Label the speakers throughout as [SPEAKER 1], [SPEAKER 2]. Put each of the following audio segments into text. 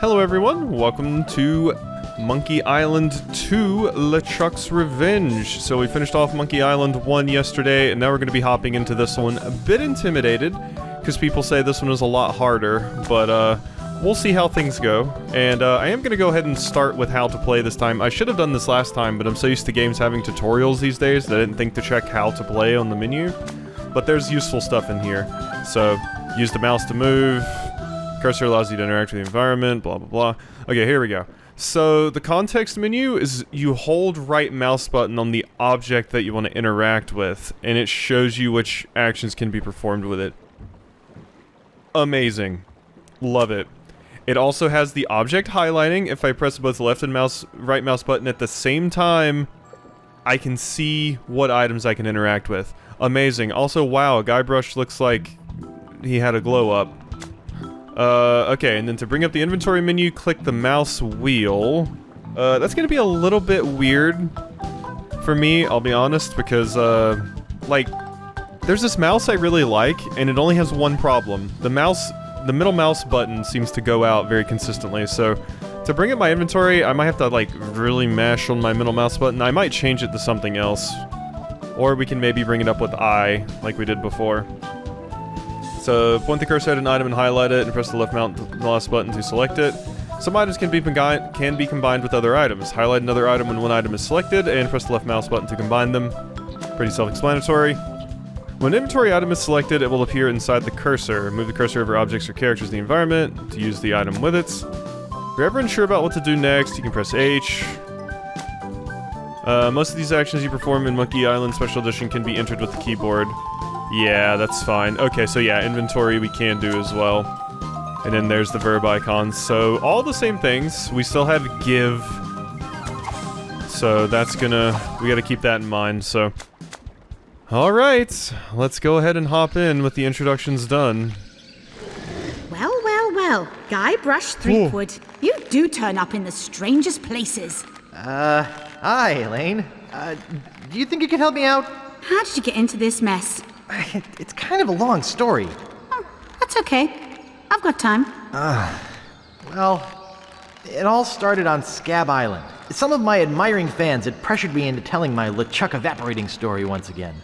[SPEAKER 1] Hello everyone, welcome to Monkey Island 2 LeChuck's Revenge. So we finished off Monkey Island 1 yesterday, and now we're going to be hopping into this one. A bit intimidated, because people say this one is a lot harder, but we'll see how things go. And I am going to go ahead and start with how to play this time. I should have done this last time, but I'm so used to games having tutorials these days that I didn't think to check how to play on the menu. But there's useful stuff in here. So, use the mouse to move. Cursor allows you to interact with the environment, blah blah blah. Okay, here we go. So, the context menu is you hold right mouse button on the object that you want to interact with, and it shows you which actions can be performed with it. Amazing. Love it. It also has the object highlighting. If I press both left and right mouse button at the same time, I can see what items I can interact with. Amazing. Also, wow, Guybrush looks like he had a glow up. Okay, and then to bring up the inventory menu, click the mouse wheel. That's gonna be a little bit weird for me, I'll be honest, because, like, there's this mouse I really like, and it only has one problem. The middle mouse button seems to go out very consistently, so to bring up my inventory, I might have to, like, really mash on my middle mouse button. I might change it to something else. Or we can maybe bring it up with I, like we did before. So, point the cursor at an item and highlight it, and press the left mouse button to select it. Some items can be combined with other items. Highlight another item when one item is selected, and press the left mouse button to combine them. Pretty self-explanatory. When an inventory item is selected, it will appear inside the cursor. Move the cursor over objects or characters in the environment to use the item with it. If you're ever unsure about what to do next, you can press H. Most of these actions you perform in Monkey Island Special Edition can be entered with the keyboard. Yeah, that's fine. Okay, so yeah, inventory we can do as well. And then there's the verb icons. So, all the same things. We still have give. So, that's we gotta keep that in mind, so. Alright, let's go ahead and hop in with the introductions done.
[SPEAKER 2] Well, well, well, Guybrush Threepwood, you do turn up in the strangest places.
[SPEAKER 3] Hi, Elaine. Do you think you could help me out?
[SPEAKER 2] How did you get into this mess?
[SPEAKER 3] It's kind of a long story.
[SPEAKER 2] Oh, that's okay. I've got time.
[SPEAKER 3] Well, it all started on Scabb Island. Some of my admiring fans had pressured me into telling my LeChuck evaporating story once again.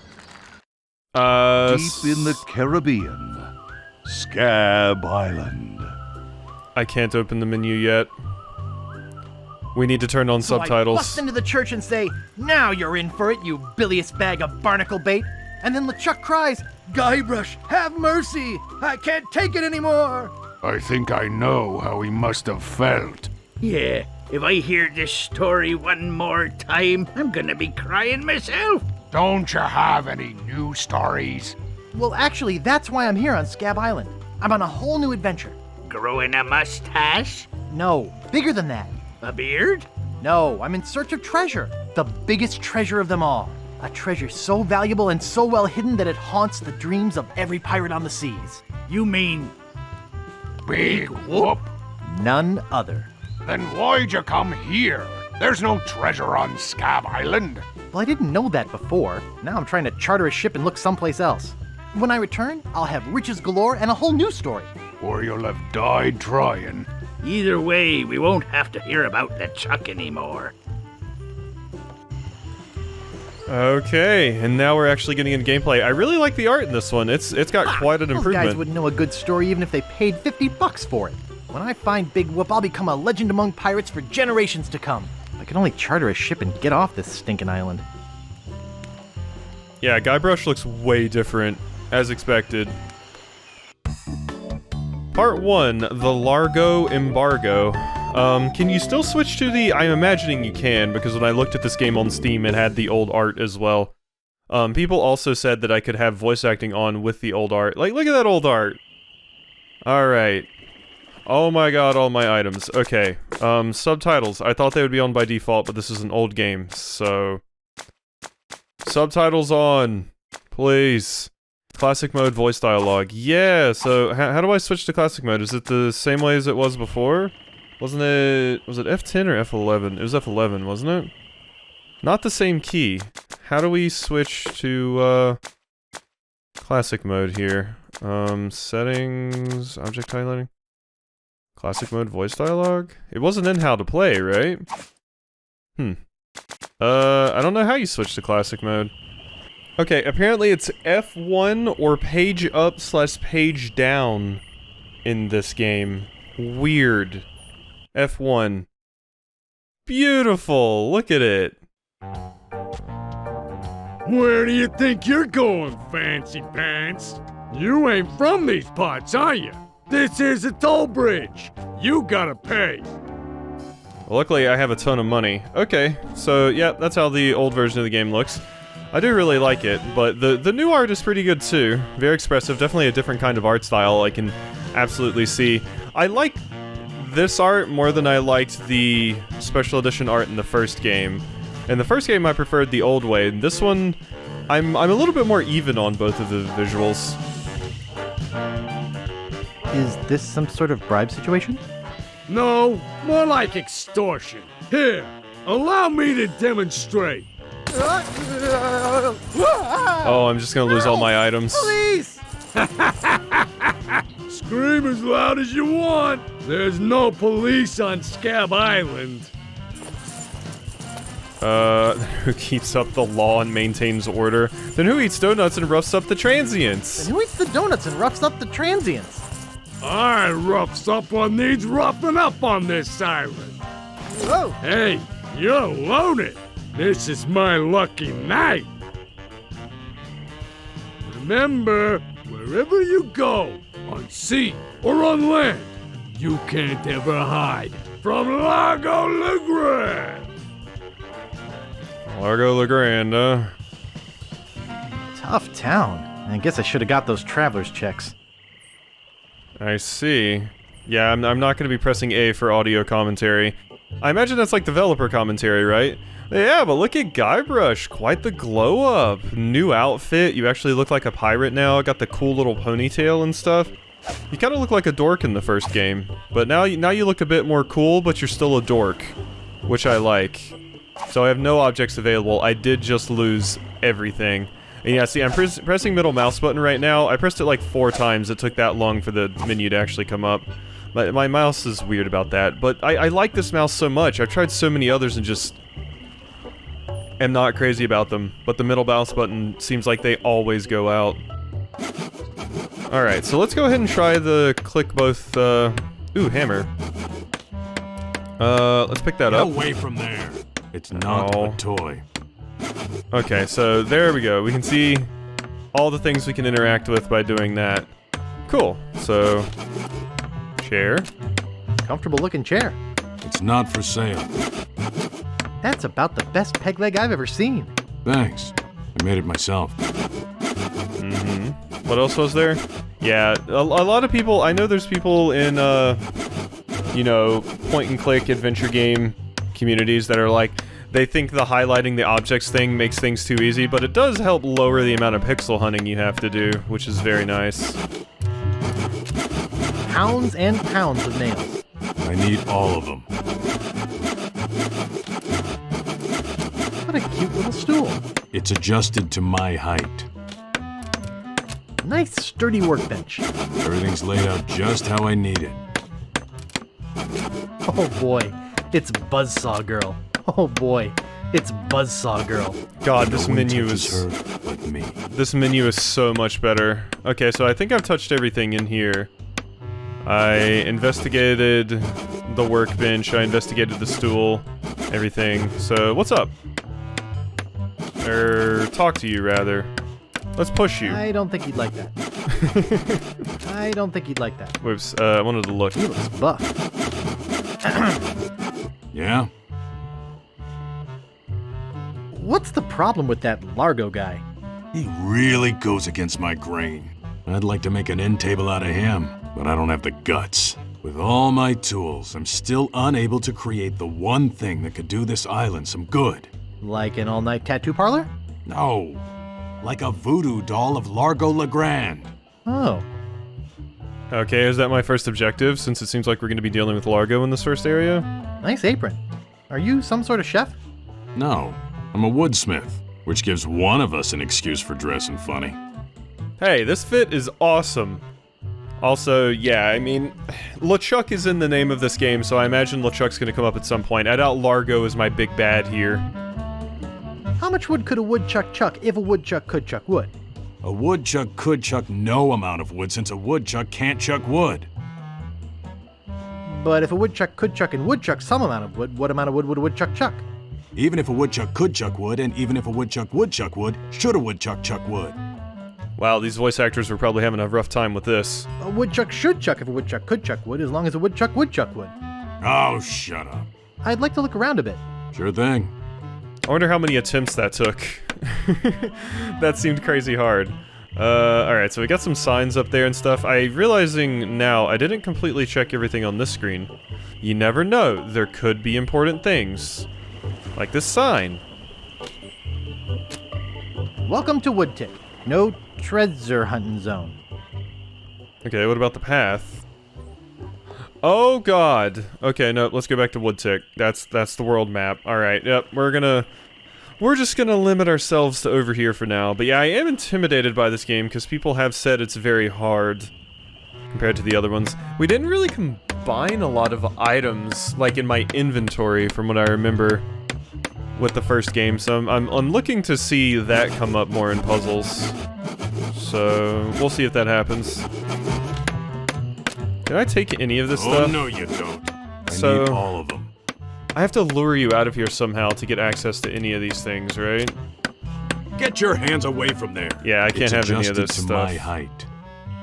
[SPEAKER 4] Deep in the Caribbean, Scabb Island.
[SPEAKER 1] I can't open the menu yet. We need to turn on subtitles.
[SPEAKER 3] I bust into the church and say, "Now you're in for it, you bilious bag of barnacle bait." And then LeChuck cries, "Guybrush, have mercy! I can't take it anymore!"
[SPEAKER 4] I think I know how he must have felt.
[SPEAKER 5] Yeah, if I hear this story one more time, I'm gonna be crying myself.
[SPEAKER 4] Don't you have any new stories?
[SPEAKER 3] Well, actually, that's why I'm here on Scabb Island. I'm on a whole new adventure.
[SPEAKER 5] Growing a mustache?
[SPEAKER 3] No, bigger than that.
[SPEAKER 5] A beard?
[SPEAKER 3] No, I'm in search of treasure. The biggest treasure of them all. A treasure so valuable and so well hidden that it haunts the dreams of every pirate on the seas.
[SPEAKER 5] You mean...
[SPEAKER 4] Big whoop?
[SPEAKER 3] None other.
[SPEAKER 4] Then why'd you come here? There's no treasure on Scabb Island.
[SPEAKER 3] Well, I didn't know that before. Now I'm trying to charter a ship and look someplace else. When I return, I'll have riches galore and a whole new story.
[SPEAKER 4] Or you'll have died trying.
[SPEAKER 5] Either way, we won't have to hear about LeChuck anymore.
[SPEAKER 1] Okay, and now we're actually getting into gameplay. I really like the art in this one. It's got quite an
[SPEAKER 3] Those
[SPEAKER 1] improvement.
[SPEAKER 3] guys wouldn't know a good story even if they paid $50 for it. When I find Big Whoop, I'll become a legend among pirates for generations to come. I can only charter a ship and get off this stinking island.
[SPEAKER 1] Yeah, Guybrush looks way different, as expected. Part 1, the Largo embargo. Can you still switch to the... I'm imagining you can, because when I looked at this game on Steam, it had the old art as well. People also said that I could have voice acting on with the old art. Like, look at that old art! Alright. Oh my god, all my items. Okay. Subtitles. I thought they would be on by default, but this is an old game, so... Subtitles on! Please. Classic mode voice dialogue. Yeah, so how do I switch to classic mode? Is it the same way as it was before? Wasn't it... was it F10 or F11? It was F11, wasn't it? Not the same key. How do we switch to, classic mode here? Settings... object highlighting? Classic mode voice dialogue? It wasn't in how to play, right? I don't know how you switch to classic mode. Okay, apparently it's F1 or page up / page down in this game. Weird. F1. Beautiful! Look at it!
[SPEAKER 6] Where do you think you're going, fancy pants? You ain't from these parts, are you? This is a toll bridge. You gotta pay.
[SPEAKER 1] Luckily, I have a ton of money. Okay, so yeah, that's how the old version of the game looks. I do really like it, but the new art is pretty good too. Very expressive, definitely a different kind of art style I can absolutely see. I like this art more than I liked the special edition art in the first game. In the first game, I preferred the old way. In this one, I'm a little bit more even on both of the visuals.
[SPEAKER 3] Is this some sort of bribe situation?
[SPEAKER 6] No, more like extortion. Here, allow me to demonstrate.
[SPEAKER 1] Oh, I'm just gonna lose all my items.
[SPEAKER 3] Police!
[SPEAKER 6] Scream as loud as you want. There's no police on Scabb Island.
[SPEAKER 1] Who keeps up the law and maintains order? Then who eats donuts and roughs up the transients?
[SPEAKER 3] And who eats the donuts and roughs up the transients?
[SPEAKER 6] I roughs up what needs roughing up on this island.
[SPEAKER 3] Whoa!
[SPEAKER 6] Hey, you don't own it. This is my lucky night. Remember, wherever you go, on sea or on land, you can't ever hide from Largo LaGrande.
[SPEAKER 1] Largo LaGrande,
[SPEAKER 3] Tough town. I guess I should have got those traveler's checks.
[SPEAKER 1] I see. Yeah, I'm not gonna be pressing A for audio commentary. I imagine that's like developer commentary, right? Yeah, but look at Guybrush, quite the glow up. New outfit, you actually look like a pirate now, got the cool little ponytail and stuff. You kinda look like a dork in the first game, but now you look a bit more cool, but you're still a dork, which I like. So I have no objects available, I did just lose everything. And yeah, see, I'm pressing middle mouse button right now. I pressed it like 4 times, it took that long for the menu to actually come up. My mouse is weird about that, but I like this mouse so much. I've tried so many others and just am not crazy about them, but the middle mouse button seems like they always go out. Alright, so let's go ahead and try the click both, ooh, hammer. Let's pick that up.
[SPEAKER 4] Get away from there. It's not a toy.
[SPEAKER 1] Okay, so there we go. We can see all the things we can interact with by doing that. Cool. So, chair.
[SPEAKER 3] Comfortable looking chair.
[SPEAKER 4] It's not for sale.
[SPEAKER 3] That's about the best peg leg I've ever seen.
[SPEAKER 4] Thanks. I made it myself.
[SPEAKER 1] What else was there? Yeah, a lot of people, I know there's people in, you know, point-and-click adventure game communities that are like, they think the highlighting the objects thing makes things too easy, but it does help lower the amount of pixel hunting you have to do, which is very nice.
[SPEAKER 3] Pounds and pounds of nails.
[SPEAKER 4] I need all of them.
[SPEAKER 3] What a cute little stool.
[SPEAKER 4] It's adjusted to my height.
[SPEAKER 3] Nice sturdy workbench.
[SPEAKER 4] Everything's laid out just how I need it.
[SPEAKER 3] Oh boy, it's Buzzsaw Girl. Oh boy, it's Buzzsaw Girl.
[SPEAKER 1] God, this
[SPEAKER 4] No one
[SPEAKER 1] menu
[SPEAKER 4] touches
[SPEAKER 1] is...
[SPEAKER 4] her but me.
[SPEAKER 1] This menu is so much better. Okay, so I think I've touched everything in here. I investigated the workbench, I investigated the stool, everything. So, what's up? Or, talk to you, rather. Let's push you.
[SPEAKER 3] I don't think he'd like that. I don't think he'd like that.
[SPEAKER 1] Whoops, I wanted to look.
[SPEAKER 3] He looks buff.
[SPEAKER 4] Yeah?
[SPEAKER 3] What's the problem with that Largo guy?
[SPEAKER 4] He really goes against my grain. I'd like to make an end table out of him, but I don't have the guts. With all my tools, I'm still unable to create the one thing that could do this island some good.
[SPEAKER 3] Like an all-night tattoo parlor?
[SPEAKER 4] No. Like a voodoo doll of Largo LaGrande.
[SPEAKER 3] Oh.
[SPEAKER 1] Okay, is that my first objective, since it seems like we're going to be dealing with Largo in this first area?
[SPEAKER 3] Nice apron. Are you some sort of chef?
[SPEAKER 4] No, I'm a woodsmith, which gives one of us an excuse for dressing funny.
[SPEAKER 1] Hey, this fit is awesome. Also, yeah, I mean, LeChuck is in the name of this game, so I imagine LeChuck's gonna come up at some point. I doubt Largo is my big bad here.
[SPEAKER 3] How much wood could a woodchuck chuck if a woodchuck could chuck wood?
[SPEAKER 4] A woodchuck could chuck no amount of wood since a woodchuck can't chuck wood.
[SPEAKER 3] But if a woodchuck could chuck and would chuck some amount of wood, what amount of wood would a woodchuck chuck?
[SPEAKER 4] Even if a woodchuck could chuck wood, and even if a woodchuck would chuck wood, should a woodchuck chuck wood?
[SPEAKER 1] Wow, these voice actors were probably having a rough time with this.
[SPEAKER 3] A woodchuck should chuck if a woodchuck could chuck wood, as long as a woodchuck would chuck wood.
[SPEAKER 4] Oh, shut up.
[SPEAKER 3] I'd like to look around a bit.
[SPEAKER 4] Sure thing.
[SPEAKER 1] I wonder how many attempts that took. That seemed crazy hard. Alright, so we got some signs up there and stuff. I'm realizing now I didn't completely check everything on this screen. You never know, there could be important things. Like this sign.
[SPEAKER 3] Welcome to Woodtick. No treasure hunting zone.
[SPEAKER 1] Okay, what about the path? Oh god. Okay, no, let's go back to Woodtick. That's the world map. Alright, yep, we're just gonna limit ourselves to over here for now. But yeah, I am intimidated by this game because people have said it's very hard compared to the other ones. We didn't really combine a lot of items, like in my inventory, from what I remember, with the first game, so I'm looking to see that come up more in puzzles. So, we'll see if that happens. Can I take any of this stuff?
[SPEAKER 4] Oh, no you don't. I
[SPEAKER 1] So-
[SPEAKER 4] need all of them.
[SPEAKER 1] I have to lure you out of here somehow to get access to any of these things, right?
[SPEAKER 4] Get your hands away from there.
[SPEAKER 1] Yeah, I can't have any of
[SPEAKER 4] adjusted
[SPEAKER 1] this
[SPEAKER 4] to
[SPEAKER 1] stuff.
[SPEAKER 4] my height.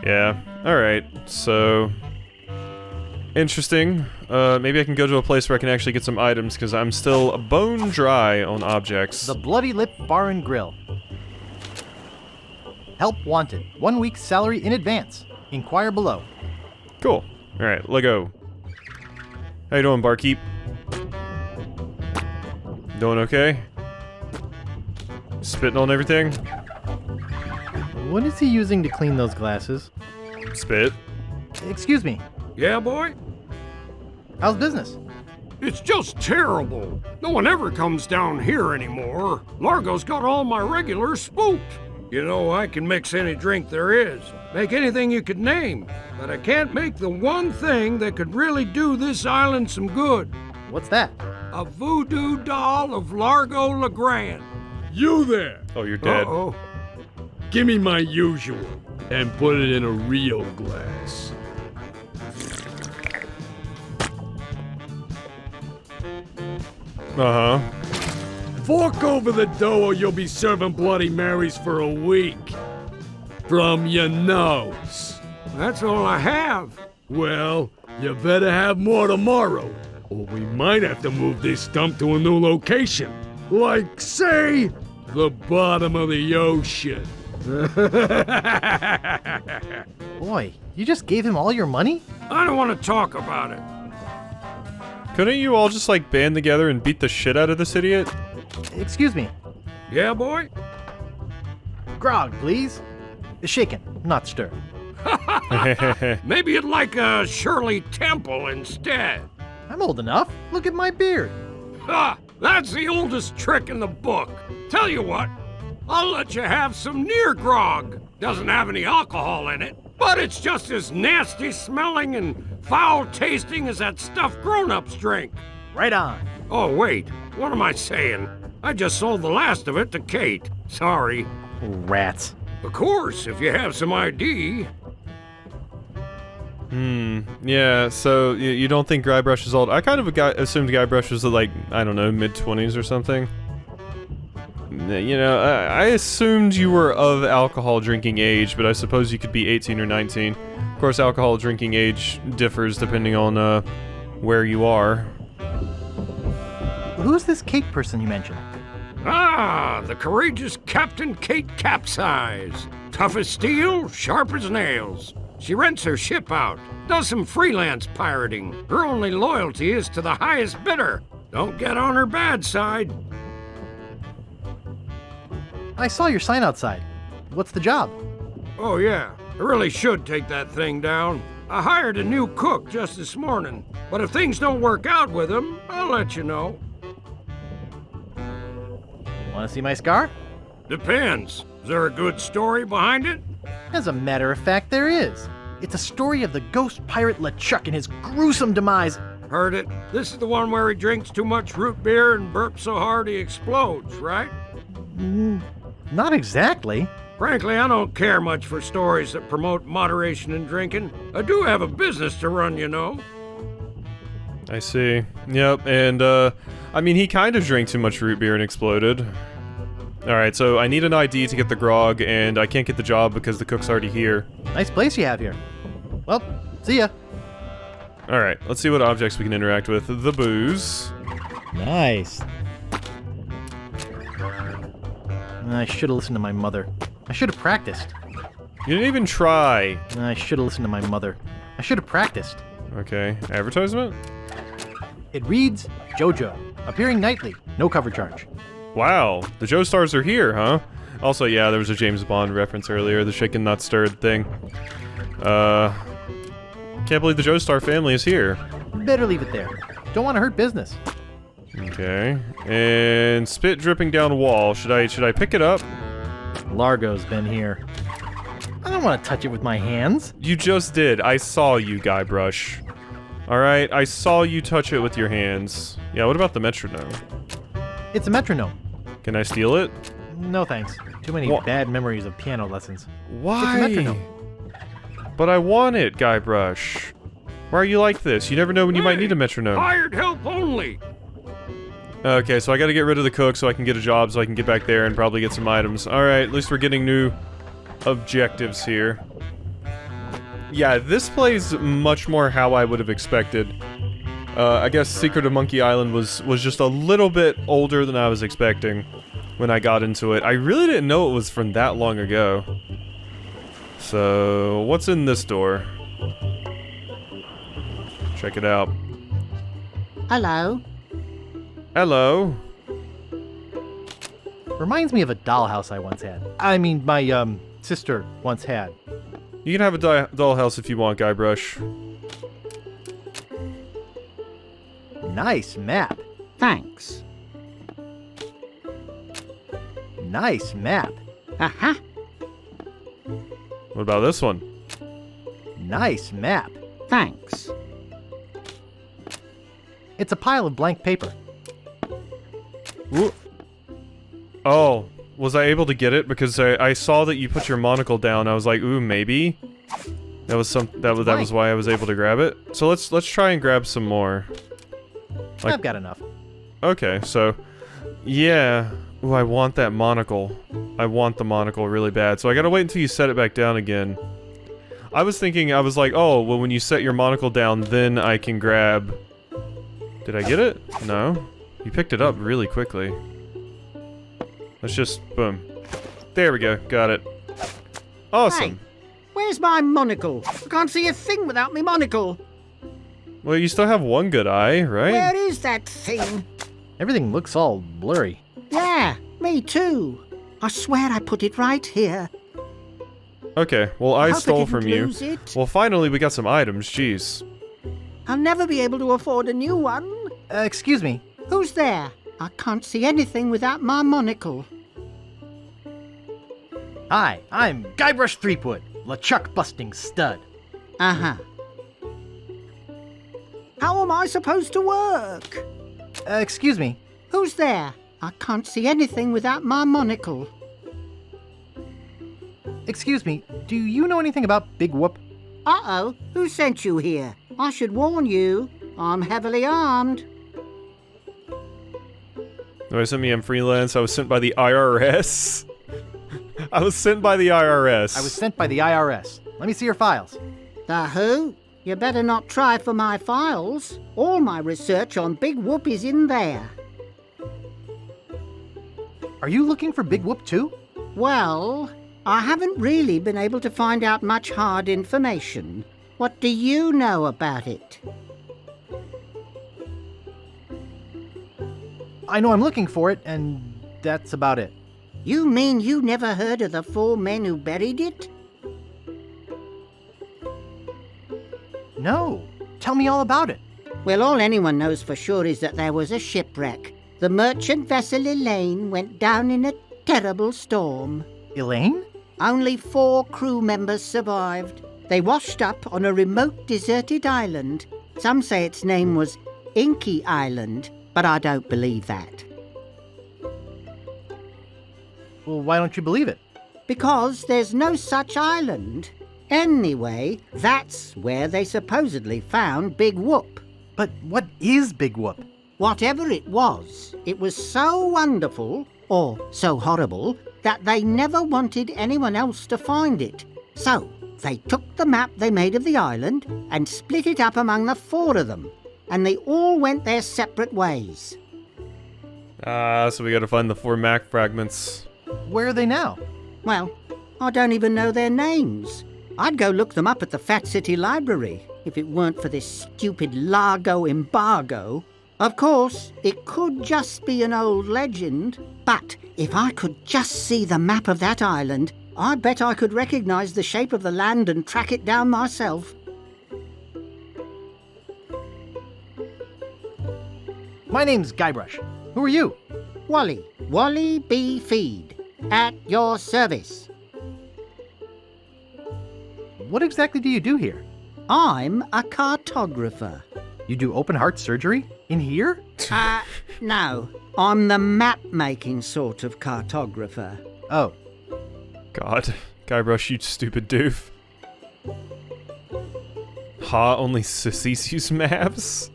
[SPEAKER 1] Yeah, alright, so... Interesting. Maybe I can go to a place where I can actually get some items, because I'm still bone dry on objects.
[SPEAKER 3] The Bloody Lip Bar and Grill. Help wanted. 1 week's salary in advance. Inquire below.
[SPEAKER 1] Cool. Alright, Lego. How you doing, barkeep? Doing okay? Spitting on everything?
[SPEAKER 3] What is he using to clean those glasses?
[SPEAKER 1] Spit.
[SPEAKER 3] Excuse me.
[SPEAKER 6] Yeah, boy?
[SPEAKER 3] How's business?
[SPEAKER 6] It's just terrible. No one ever comes down here anymore. Largo's got all my regulars spooked. You know, I can mix any drink there is, make anything you could name, but I can't make the one thing that could really do this island some good.
[SPEAKER 3] What's that?
[SPEAKER 6] A voodoo doll of Largo LaGrande.
[SPEAKER 7] You there!
[SPEAKER 1] Oh, you're dead.
[SPEAKER 6] Uh-oh.
[SPEAKER 7] Give me my usual, and put it in a real glass.
[SPEAKER 1] Uh-huh.
[SPEAKER 7] Fork over the dough or you'll be serving Bloody Marys for a week. From your nose.
[SPEAKER 6] That's all I have.
[SPEAKER 7] Well, you better have more tomorrow, or we might have to move this stump to a new location. Like, say, the bottom of the ocean.
[SPEAKER 3] Boy, you just gave him all your money?
[SPEAKER 6] I don't want to talk about it.
[SPEAKER 1] Couldn't you all just, like, band together and beat the shit out of this idiot?
[SPEAKER 3] Excuse me.
[SPEAKER 6] Yeah, boy?
[SPEAKER 3] Grog, please. Shaken, not stirred.
[SPEAKER 6] Maybe you'd like a Shirley Temple instead.
[SPEAKER 3] I'm old enough. Look at my beard.
[SPEAKER 6] Ha! That's the oldest trick in the book. Tell you what, I'll let you have some near grog. Doesn't have any alcohol in it, but it's just as nasty smelling and foul tasting as that stuff grown-ups drink.
[SPEAKER 3] Right on.
[SPEAKER 6] Oh, wait, what am I saying? I just sold the last of it to Kate. Sorry.
[SPEAKER 3] Rats.
[SPEAKER 6] Of course, if you have some ID.
[SPEAKER 1] Yeah, so you don't think Guybrush is old? I kind of assumed Guybrush was like, I don't know, mid-20s or something. You know, I assumed you were of alcohol drinking age, but I suppose you could be 18 or 19. Of course, alcohol drinking age differs depending on where you are.
[SPEAKER 3] Who's this Kate person you mentioned?
[SPEAKER 6] Ah, the courageous Captain Kate Capsize. Tough as steel, sharp as nails. She rents her ship out, does some freelance pirating. Her only loyalty is to the highest bidder. Don't get on her bad side.
[SPEAKER 3] I saw your sign outside. What's the job?
[SPEAKER 6] Oh yeah, I really should take that thing down. I hired a new cook just this morning, but if things don't work out with him, I'll let you know.
[SPEAKER 3] Want to see my scar?
[SPEAKER 6] Depends. Is there a good story behind it?
[SPEAKER 3] As a matter of fact, there is. It's a story of the ghost pirate LeChuck and his gruesome demise.
[SPEAKER 6] Heard it. This is the one where he drinks too much root beer and burps so hard he explodes, right?
[SPEAKER 3] Not exactly.
[SPEAKER 6] Frankly, I don't care much for stories that promote moderation in drinking. I do have a business to run, you know.
[SPEAKER 1] I see. Yep, and, I mean, he kind of drank too much root beer and exploded. Alright, so I need an ID to get the grog, and I can't get the job because the cook's already here.
[SPEAKER 3] Nice place you have here. Well, see ya.
[SPEAKER 1] Alright, let's see what objects we can interact with. The booze.
[SPEAKER 3] Nice. I should have listened to my mother. I should have practiced.
[SPEAKER 1] You didn't even try.
[SPEAKER 3] I should have listened to my mother. I should have practiced.
[SPEAKER 1] Okay, advertisement?
[SPEAKER 3] It reads, JoJo, appearing nightly, no cover charge.
[SPEAKER 1] Wow, the Joe Stars are here, huh? Also, yeah, there was a James Bond reference earlier, the shaken not stirred thing. Can't believe the Joe Star family is here.
[SPEAKER 3] Better leave it there. Don't want to hurt business.
[SPEAKER 1] Okay, and spit dripping down a wall. Should I pick it up?
[SPEAKER 3] Largo's been here. I don't want to touch it with my hands.
[SPEAKER 1] You just did. I saw you, Guybrush. Alright, I saw you touch it with your hands. Yeah, what about the metronome?
[SPEAKER 3] It's a metronome.
[SPEAKER 1] Can I steal it?
[SPEAKER 3] No thanks. Too many bad memories of piano lessons.
[SPEAKER 1] Why?
[SPEAKER 3] It's a metronome.
[SPEAKER 1] But I want it, Guybrush. Why are you like this? You never know when you might need a metronome.
[SPEAKER 6] Hired help only.
[SPEAKER 1] Okay, so I gotta get rid of the cook so I can get a job so I can get back there and probably get some items. Alright, at least we're getting new objectives here. Yeah, this plays much more how I would have expected. I guess Secret of Monkey Island was just a little bit older than I was expecting when I got into it. I really didn't know it was from that long ago. So, what's in this door? Check it out.
[SPEAKER 5] Hello.
[SPEAKER 1] Hello.
[SPEAKER 3] Reminds me of a dollhouse I once had. I mean, my, sister once had.
[SPEAKER 1] You can have a dollhouse if you want, Guybrush.
[SPEAKER 3] Nice map.
[SPEAKER 5] Thanks.
[SPEAKER 3] Nice map.
[SPEAKER 5] Aha.
[SPEAKER 1] What about this one?
[SPEAKER 3] Nice map.
[SPEAKER 5] Thanks.
[SPEAKER 3] It's a pile of blank paper.
[SPEAKER 1] Ooh. Oh, was I able to get it? Because I saw that you put your monocle down. I was like, ooh, maybe. That was why I was able to grab it. So let's try and grab some more.
[SPEAKER 3] I've got enough.
[SPEAKER 1] Okay, so yeah. Ooh, I want that monocle. I want the monocle really bad. So I gotta wait until you set it back down again. I was like, oh, well, when you set your monocle down, then I can grab. Did I get it? No. You picked it up really quickly. Let's just, boom. There we go, got it. Awesome.
[SPEAKER 5] Hey, where's my monocle? I can't see a thing without my monocle.
[SPEAKER 1] Well, you still have one good eye, right?
[SPEAKER 5] Where is that thing?
[SPEAKER 3] Everything looks all blurry.
[SPEAKER 5] Yeah, me too. I swear I put it right here.
[SPEAKER 1] Okay, well, I
[SPEAKER 5] hope I
[SPEAKER 1] stole
[SPEAKER 5] didn't
[SPEAKER 1] from you.
[SPEAKER 5] lose it.
[SPEAKER 1] Well, finally, we got some items, jeez.
[SPEAKER 5] I'll never be able to afford a new one.
[SPEAKER 3] Excuse me.
[SPEAKER 5] Who's there? I can't see anything without my monocle.
[SPEAKER 3] Hi, I'm Guybrush Threepwood, LeChuck busting stud.
[SPEAKER 5] Uh-huh. How am I supposed to work?
[SPEAKER 3] Excuse me.
[SPEAKER 5] Who's there? I can't see anything without my monocle.
[SPEAKER 3] Excuse me, do you know anything about Big Whoop?
[SPEAKER 5] Uh-oh, who sent you here? I should warn you, I'm heavily armed.
[SPEAKER 1] Nobody sent me in freelance. I was sent by the IRS. I was sent by the IRS.
[SPEAKER 3] I was sent by the IRS. Let me see your files.
[SPEAKER 5] The who? You better not try for my files. All my research on Big Whoop is in there.
[SPEAKER 3] Are you looking for Big Whoop too?
[SPEAKER 5] Well, I haven't really been able to find out much hard information. What do you know about it?
[SPEAKER 3] I know I'm looking for it, and that's about it.
[SPEAKER 5] You mean you never heard of the 4 men who buried it?
[SPEAKER 3] No. Tell me all about it.
[SPEAKER 5] Well, all anyone knows for sure is that there was a shipwreck. The merchant vessel Elaine went down in a terrible storm.
[SPEAKER 3] Elaine?
[SPEAKER 5] Only 4 crew members survived. They washed up on a remote deserted island. Some say its name was Inky Island, but I don't believe that.
[SPEAKER 3] Well, why don't you believe it?
[SPEAKER 5] Because there's no such island. Anyway, that's where they supposedly found Big Whoop.
[SPEAKER 3] But what is Big Whoop?
[SPEAKER 5] Whatever it was so wonderful, or so horrible, that they never wanted anyone else to find it. So, they took the map they made of the island and split it up among the 4 of them, and they all went their separate ways.
[SPEAKER 1] So we gotta find the 4 map fragments.
[SPEAKER 3] Where are they now?
[SPEAKER 5] Well, I don't even know their names. I'd go look them up at the Fat City Library if it weren't for this stupid Largo embargo. Of course, it could just be an old legend, but if I could just see the map of that island, I bet I could recognize the shape of the land and track it down myself.
[SPEAKER 3] My name's Guybrush. Who are you?
[SPEAKER 5] Wally B. Feed, at your service.
[SPEAKER 3] What exactly do you do here?
[SPEAKER 5] I'm a cartographer.
[SPEAKER 3] You do open heart surgery? In here?
[SPEAKER 5] No, I'm the map-making sort of cartographer.
[SPEAKER 3] Oh.
[SPEAKER 1] God. Guybrush, you stupid doof. Ha, only sissies use maps?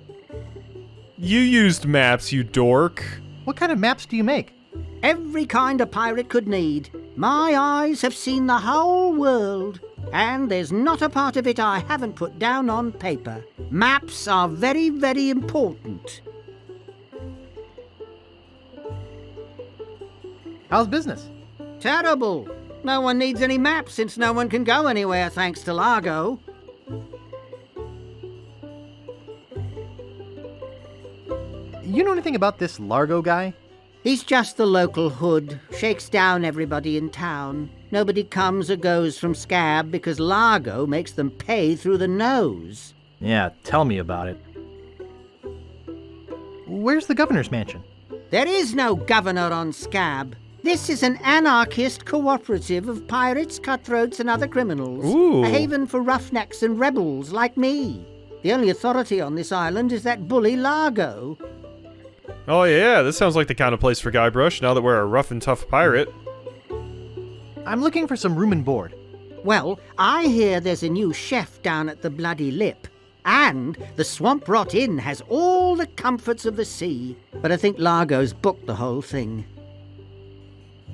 [SPEAKER 1] You used maps, you dork.
[SPEAKER 3] What kind of maps do you make?
[SPEAKER 5] Every kind a pirate could need. My eyes have seen the whole world, and there's not a part of it I haven't put down on paper. Maps are very, very important.
[SPEAKER 3] How's business?
[SPEAKER 5] Terrible. No one needs any maps since no one can go anywhere thanks to Largo.
[SPEAKER 3] You know anything about this Largo guy?
[SPEAKER 5] He's just the local hood, shakes down everybody in town. Nobody comes or goes from Scabb because Largo makes them pay through the nose.
[SPEAKER 3] Yeah, tell me about it. Where's the governor's mansion?
[SPEAKER 5] There is no governor on Scabb. This is an anarchist cooperative of pirates, cutthroats, and other criminals.
[SPEAKER 1] Ooh.
[SPEAKER 5] A haven for roughnecks and rebels like me. The only authority on this island is that bully Largo.
[SPEAKER 1] Oh yeah, this sounds like the kind of place for Guybrush, now that we're a rough and tough pirate.
[SPEAKER 3] I'm looking for some room and board.
[SPEAKER 5] Well, I hear there's a new chef down at the Bloody Lip. And the Swamp Rot Inn has all the comforts of the sea. But I think Largo's booked the whole thing.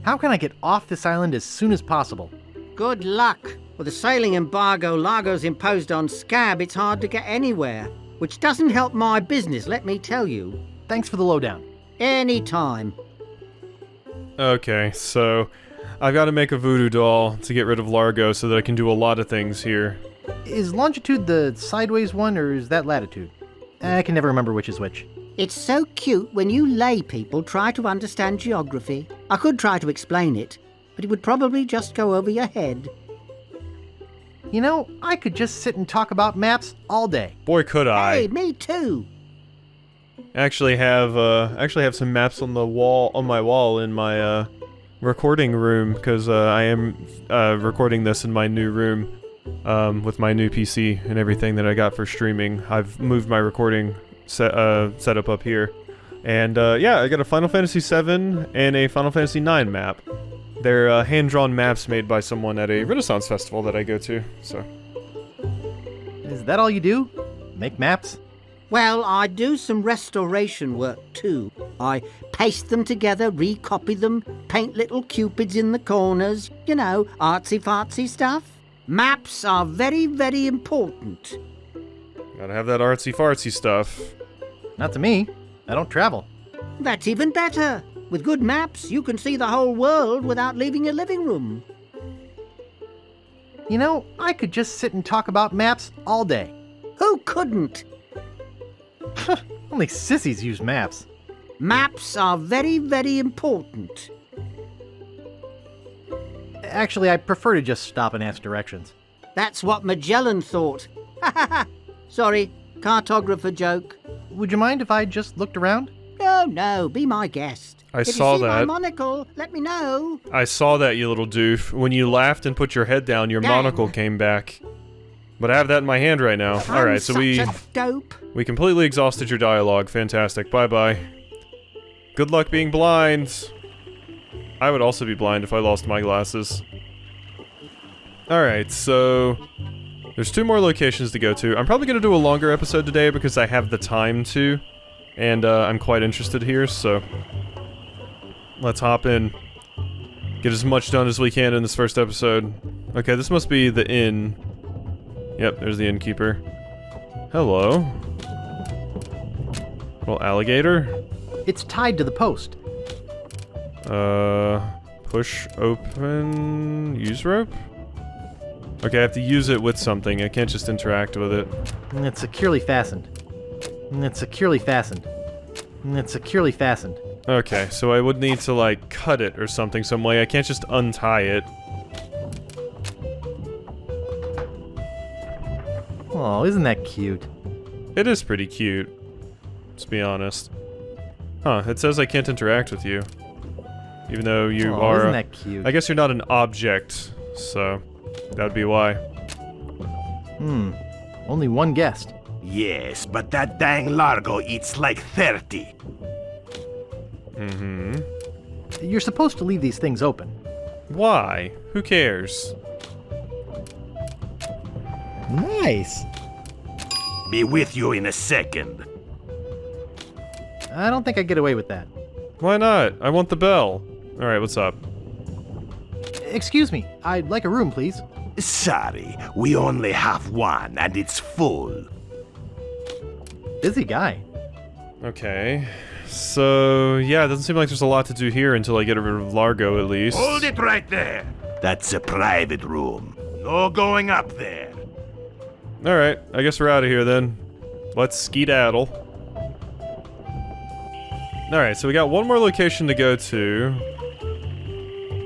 [SPEAKER 3] How can I get off this island as soon as possible?
[SPEAKER 5] Good luck. With the sailing embargo Largo's imposed on Scabb, it's hard to get anywhere. Which doesn't help my business, let me tell you.
[SPEAKER 3] Thanks for the lowdown.
[SPEAKER 5] Anytime.
[SPEAKER 1] Okay, so I've got to make a voodoo doll to get rid of Largo so that I can do a lot of things here.
[SPEAKER 3] Is longitude the sideways one, or is that latitude? I can never remember which is which.
[SPEAKER 5] It's so cute when you lay people try to understand geography. I could try to explain it, but it would probably just go over your head.
[SPEAKER 3] You know, I could just sit and talk about maps all day.
[SPEAKER 1] Boy, could I.
[SPEAKER 5] Hey, me too.
[SPEAKER 1] Actually have some maps on the wall, on my wall in my recording room, because I am recording this in my new room with my new PC and everything that I got for streaming. I've moved my recording setup up here, and yeah, I got a Final Fantasy VII and a Final Fantasy IX map. They're hand-drawn maps made by someone at a Renaissance festival that I go to. So,
[SPEAKER 3] Is that all you do? Make maps?
[SPEAKER 5] Well, I do some restoration work too. I paste them together, recopy them, paint little cupids in the corners, you know, artsy-fartsy stuff. Maps are very, very important.
[SPEAKER 1] gotta have that artsy-fartsy stuff.
[SPEAKER 3] Not to me. I don't travel.
[SPEAKER 5] That's even better. With good maps, you can see the whole world without leaving your living room.
[SPEAKER 3] You know, I could just sit and talk about maps all day.
[SPEAKER 5] Who couldn't?
[SPEAKER 3] Only sissies use maps.
[SPEAKER 5] Maps are very, very important.
[SPEAKER 3] Actually, I prefer to just stop and ask directions.
[SPEAKER 5] That's what Magellan thought. Sorry, cartographer joke.
[SPEAKER 3] Would you mind if I just looked around?
[SPEAKER 5] No, be my guest.
[SPEAKER 1] I saw
[SPEAKER 5] If you see my
[SPEAKER 1] that.
[SPEAKER 5] monocle, let me know.
[SPEAKER 1] I saw that, you little doof. When you laughed and put your head down, your
[SPEAKER 5] Dang.
[SPEAKER 1] monocle came back. But I have that in my hand right now.
[SPEAKER 5] I'm
[SPEAKER 1] Alright, so
[SPEAKER 5] such
[SPEAKER 1] we
[SPEAKER 5] a dope.
[SPEAKER 1] completely exhausted your dialogue. Fantastic. Bye-bye. Good luck being blind. I would also be blind if I lost my glasses. Alright, so there's 2 more locations to go to. I'm probably going to do a longer episode today because I have the time to. And I'm quite interested here, so let's hop in. Get as much done as we can in this first episode. Okay, this must be the inn. Yep, there's the innkeeper. Hello. Little alligator.
[SPEAKER 3] It's tied to the post.
[SPEAKER 1] Push open, use rope? Okay, I have to use it with something. I can't just interact with it.
[SPEAKER 3] And it's securely fastened. And it's securely fastened. And it's securely fastened.
[SPEAKER 1] Okay, so I would need to, like, cut it or something some way. I can't just untie it.
[SPEAKER 3] Oh, isn't that cute?
[SPEAKER 1] It is pretty cute. Let's be honest. Huh, it says I can't interact with you. Even though you
[SPEAKER 3] Oh,
[SPEAKER 1] are...
[SPEAKER 3] isn't that cute?
[SPEAKER 1] I guess you're not an object, so that would be why.
[SPEAKER 3] Only one guest.
[SPEAKER 8] Yes, but that dang Largo eats like 30.
[SPEAKER 3] You're supposed to leave these things open.
[SPEAKER 1] Why? Who cares?
[SPEAKER 9] Nice.
[SPEAKER 8] Be with you in a second.
[SPEAKER 3] I don't think I get away with that.
[SPEAKER 1] Why not? I want the bell. Alright, what's up?
[SPEAKER 3] Excuse me, I'd like a room, please.
[SPEAKER 8] Sorry, we only have one and it's full.
[SPEAKER 3] Busy guy.
[SPEAKER 1] Okay. So, yeah, it doesn't seem like there's a lot to do here until I get rid of Largo, at least.
[SPEAKER 8] Hold it right there. That's a private room. No going up there.
[SPEAKER 1] Alright, I guess we're out of here then. Let's skedaddle. Alright, so we got one more location to go to.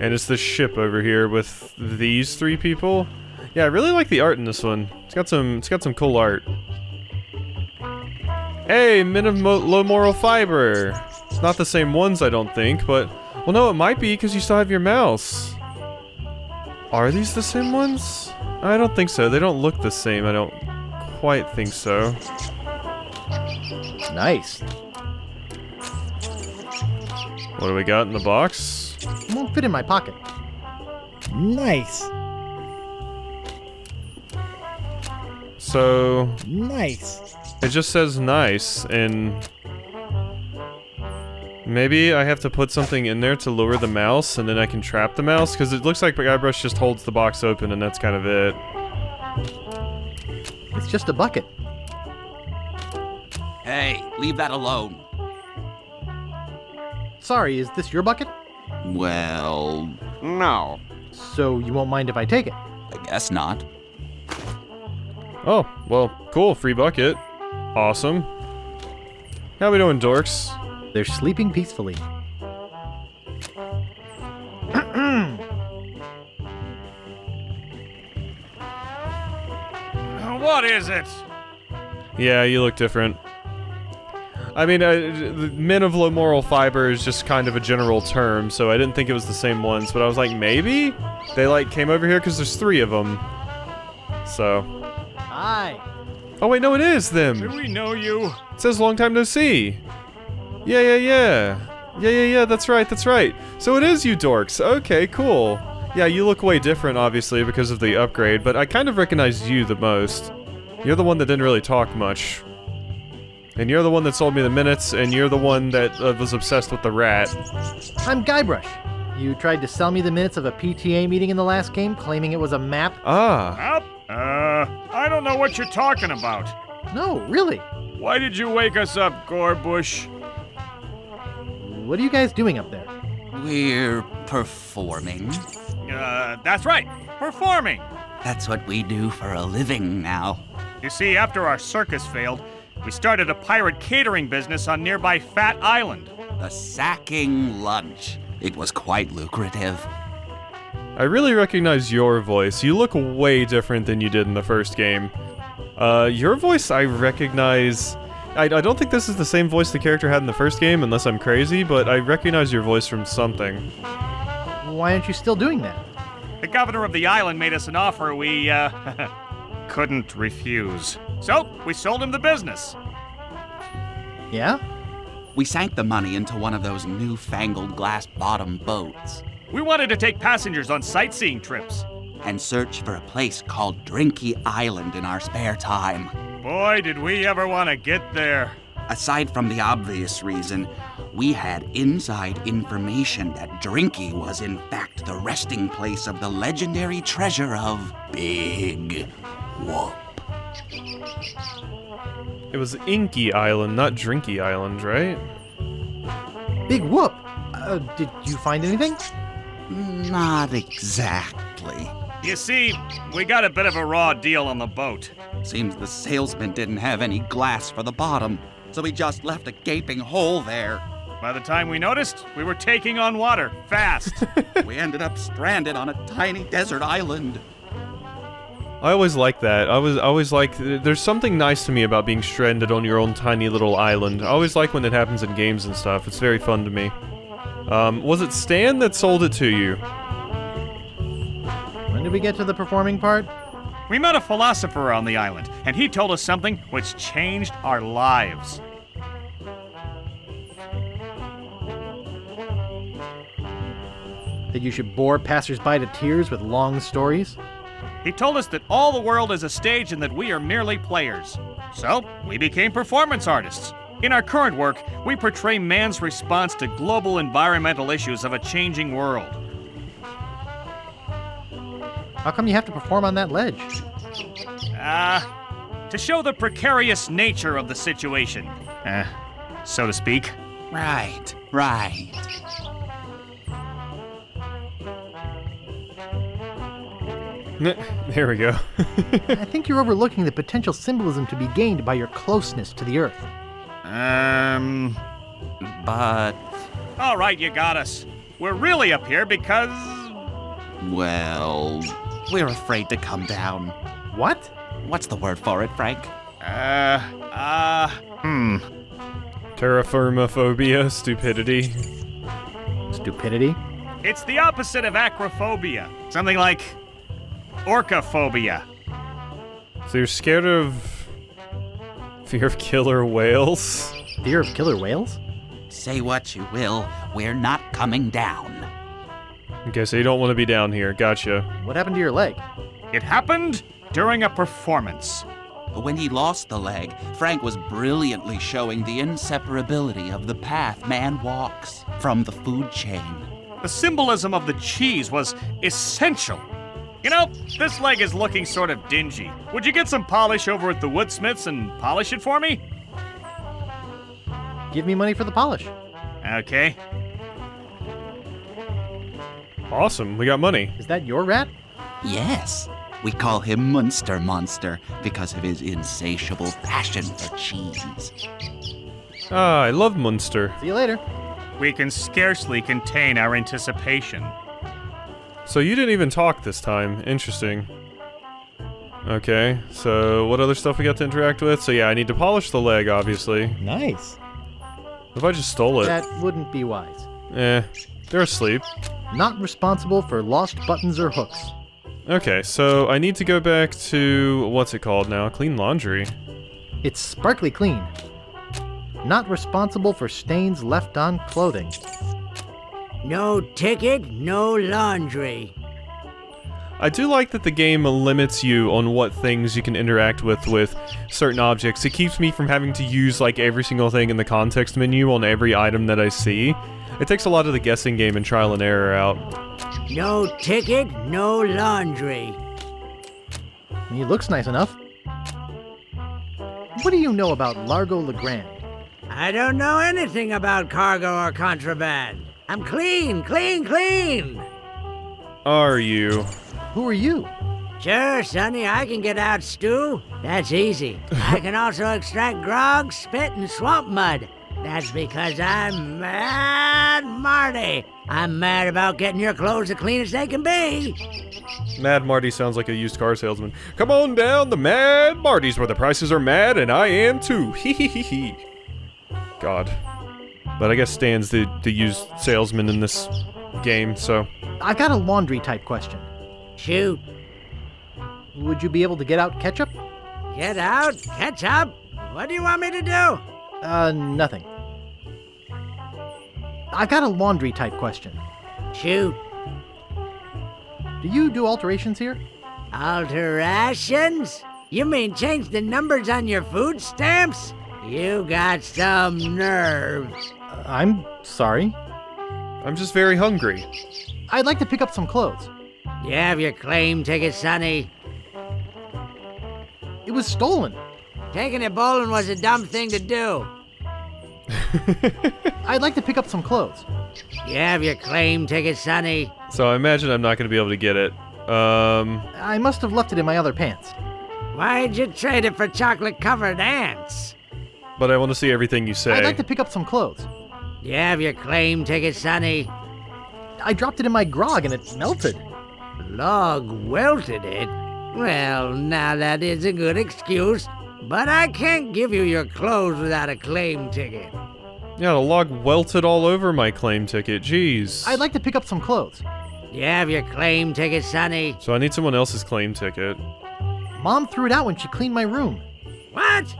[SPEAKER 1] And it's this ship over here with these 3 people. Yeah, I really like the art in this one. It's got some cool art. Hey, men of low moral fiber. It's not the same ones, I don't think, but... Well, no, it might be, because you still have your mouse. Are these the same ones? I don't think so. They don't look the same. I don't quite think so.
[SPEAKER 3] Nice.
[SPEAKER 1] What do we got in the box?
[SPEAKER 3] It won't fit in my pocket.
[SPEAKER 9] Nice.
[SPEAKER 1] So...
[SPEAKER 9] Nice.
[SPEAKER 1] It just says nice, and... Maybe I have to put something in there to lure the mouse, and then I can trap the mouse? Because it looks like Guybrush just holds the box open, and that's kind of it.
[SPEAKER 3] It's just a bucket.
[SPEAKER 10] Hey, leave that alone.
[SPEAKER 3] Sorry, is this your bucket?
[SPEAKER 10] Well, no.
[SPEAKER 3] So you won't mind if I take it?
[SPEAKER 10] I guess not.
[SPEAKER 1] Oh, well, cool, free bucket. Awesome. How we doing, dorks?
[SPEAKER 3] They're sleeping peacefully.
[SPEAKER 11] What is it?
[SPEAKER 1] Yeah, you look different. I mean, men of low moral fiber is just kind of a general term, so I didn't think it was the same ones, but I was like, maybe? They, like, came over here because there's 3 of them. So.
[SPEAKER 3] Hi.
[SPEAKER 1] Oh, wait, no, it is them.
[SPEAKER 11] Do we know you?
[SPEAKER 1] It says long time no see. Yeah, that's right. So it is you dorks. Okay, cool. Yeah, you look way different, obviously, because of the upgrade, but I kind of recognize you the most. You're the one that didn't really talk much. And you're the one that sold me the minutes, and you're the one that was obsessed with the rat.
[SPEAKER 3] I'm Guybrush. You tried to sell me the minutes of a PTA meeting in the last game, claiming it was a map?
[SPEAKER 1] Ah.
[SPEAKER 11] Map? I don't know what you're talking about.
[SPEAKER 3] No, really.
[SPEAKER 11] Why did you wake us up, Gorbush?
[SPEAKER 3] What are you guys doing up there?
[SPEAKER 10] We're performing.
[SPEAKER 11] That's right, performing.
[SPEAKER 10] That's what we do for a living now.
[SPEAKER 11] You see, after our circus failed, we started a pirate catering business on nearby Fat Island.
[SPEAKER 10] The sacking lunch. It was quite lucrative.
[SPEAKER 1] I really recognize your voice. You look way different than you did in the first game. Your voice I recognize... I don't think this is the same voice the character had in the first game, unless I'm crazy, but I recognize your voice from something.
[SPEAKER 3] Why aren't you still doing that?
[SPEAKER 11] The governor of the island made us an offer we couldn't refuse. So, we sold him the business.
[SPEAKER 3] Yeah?
[SPEAKER 10] We sank the money into one of those newfangled glass-bottom boats.
[SPEAKER 11] We wanted to take passengers on sightseeing trips.
[SPEAKER 10] And search for a place called Drinky Island in our spare time.
[SPEAKER 11] Boy, did we ever want to get there.
[SPEAKER 10] Aside from the obvious reason, we had inside information that Drinky was in fact the resting place of the legendary treasure of Big Whoop.
[SPEAKER 1] It was Inky Island, not Drinky Island, right?
[SPEAKER 3] Big whoop! Did you find anything?
[SPEAKER 10] Not exactly.
[SPEAKER 11] You see, we got a bit of a raw deal on the boat.
[SPEAKER 10] Seems the salesman didn't have any glass for the bottom, so he just left a gaping hole there.
[SPEAKER 11] By the time we noticed, we were taking on water, fast.
[SPEAKER 10] We ended up stranded on a tiny desert island.
[SPEAKER 1] I always like that. I always like, there's something nice to me about being stranded on your own tiny little island. I always like when it happens in games and stuff. It's very fun to me. Was it Stan that sold it to you?
[SPEAKER 3] When did we get to the performing part?
[SPEAKER 11] We met a philosopher on the island, and he told us something which changed our lives.
[SPEAKER 3] That you should bore passersby to tears with long stories?
[SPEAKER 11] He told us that all the world is a stage and that we are merely players. So, we became performance artists. In our current work, we portray man's response to global environmental issues of a changing world.
[SPEAKER 3] How come you have to perform on that ledge?
[SPEAKER 11] To show the precarious nature of the situation. So to speak.
[SPEAKER 10] Right.
[SPEAKER 1] There we go.
[SPEAKER 3] I think you're overlooking the potential symbolism to be gained by your closeness to the Earth.
[SPEAKER 10] But...
[SPEAKER 11] All right, you got us. We're really up here because...
[SPEAKER 10] Well, we're afraid to come down.
[SPEAKER 3] What?
[SPEAKER 10] What's the word for it, Frank?
[SPEAKER 1] Terraformophobia, stupidity.
[SPEAKER 3] Stupidity?
[SPEAKER 11] It's the opposite of acrophobia. Something like orcaphobia.
[SPEAKER 1] So you're scared of... fear of killer whales?
[SPEAKER 3] Fear of killer whales?
[SPEAKER 10] Say what you will, we're not coming down.
[SPEAKER 1] Okay, so you don't want to be down here. Gotcha.
[SPEAKER 3] What happened to your leg?
[SPEAKER 11] It happened during a performance.
[SPEAKER 10] When he lost the leg, Frank was brilliantly showing the inseparability of the path man walks from the food chain.
[SPEAKER 11] The symbolism of the cheese was essential. You know, this leg is looking sort of dingy. Would you get some polish over at the woodsmiths and polish it for me?
[SPEAKER 3] Give me money for the polish.
[SPEAKER 11] Okay.
[SPEAKER 1] Awesome, we got money.
[SPEAKER 3] Is that your rat?
[SPEAKER 10] Yes. We call him Munster Monster because of his insatiable passion for cheese.
[SPEAKER 1] Ah, I love Munster.
[SPEAKER 3] See you later.
[SPEAKER 11] We can scarcely contain our anticipation.
[SPEAKER 1] So you didn't even talk this time. Interesting. Okay, so what other stuff we got to interact with? So yeah, I need to polish the leg, obviously.
[SPEAKER 9] Nice.
[SPEAKER 1] What if I just stole it?
[SPEAKER 3] That wouldn't be wise.
[SPEAKER 1] They're asleep.
[SPEAKER 3] Not responsible for lost buttons or hooks.
[SPEAKER 1] Okay, so I need to go back to... what's it called now? Clean laundry.
[SPEAKER 3] It's sparkly clean. Not responsible for stains left on clothing.
[SPEAKER 12] No ticket, no laundry.
[SPEAKER 1] I do like that the game limits you on what things you can interact with certain objects. It keeps me from having to use, like, every single thing in the context menu on every item that I see. It takes a lot of the guessing game and trial and error out.
[SPEAKER 12] No ticket, no laundry.
[SPEAKER 3] He looks nice enough. What do you know about Largo LaGrande?
[SPEAKER 12] I don't know anything about cargo or contraband. I'm clean, clean, clean.
[SPEAKER 1] Are you?
[SPEAKER 3] Who are you?
[SPEAKER 12] Sure, Sonny, I can get out stew. That's easy. I can also extract grog, spit, and swamp mud. That's because I'm Mad Marty. I'm mad about getting your clothes as clean as they can be.
[SPEAKER 1] Mad Marty sounds like a used car salesman. Come on down the Mad Marty's where the prices are mad and I am too. Hee hee hee hee. God. But I guess Stan's the used salesman in this game, so...
[SPEAKER 3] I got a laundry type question.
[SPEAKER 12] Shoot.
[SPEAKER 3] Would you be able to get out ketchup?
[SPEAKER 12] Get out? Ketchup? What do you want me to do?
[SPEAKER 3] Nothing. I got a laundry type question.
[SPEAKER 12] Shoot.
[SPEAKER 3] Do you do alterations here?
[SPEAKER 12] Alterations? You mean change the numbers on your food stamps? You got some nerve.
[SPEAKER 3] I'm sorry.
[SPEAKER 1] I'm just very hungry.
[SPEAKER 3] I'd like to pick up some clothes.
[SPEAKER 12] You have your claim ticket, Sonny.
[SPEAKER 3] It was stolen.
[SPEAKER 12] Taking it bowling was a dumb thing to do.
[SPEAKER 3] I'd like to pick up some clothes.
[SPEAKER 12] You have your claim ticket, Sonny.
[SPEAKER 1] So I imagine I'm not going to be able to get it.
[SPEAKER 3] I must have left it in my other pants.
[SPEAKER 12] Why'd you trade it for chocolate-covered ants?
[SPEAKER 1] But I want to see everything you say.
[SPEAKER 3] I'd like to pick up some clothes.
[SPEAKER 12] You have your claim ticket, Sonny.
[SPEAKER 3] I dropped it in my grog and it melted.
[SPEAKER 12] Log welted it? Well, now that is a good excuse, but I can't give you your clothes without a claim ticket.
[SPEAKER 1] Yeah, the log welted all over my claim ticket. Jeez.
[SPEAKER 3] I'd like to pick up some clothes.
[SPEAKER 12] You have your claim ticket, Sonny.
[SPEAKER 1] So I need someone else's claim ticket.
[SPEAKER 3] Mom threw it out when she cleaned my room.
[SPEAKER 12] What?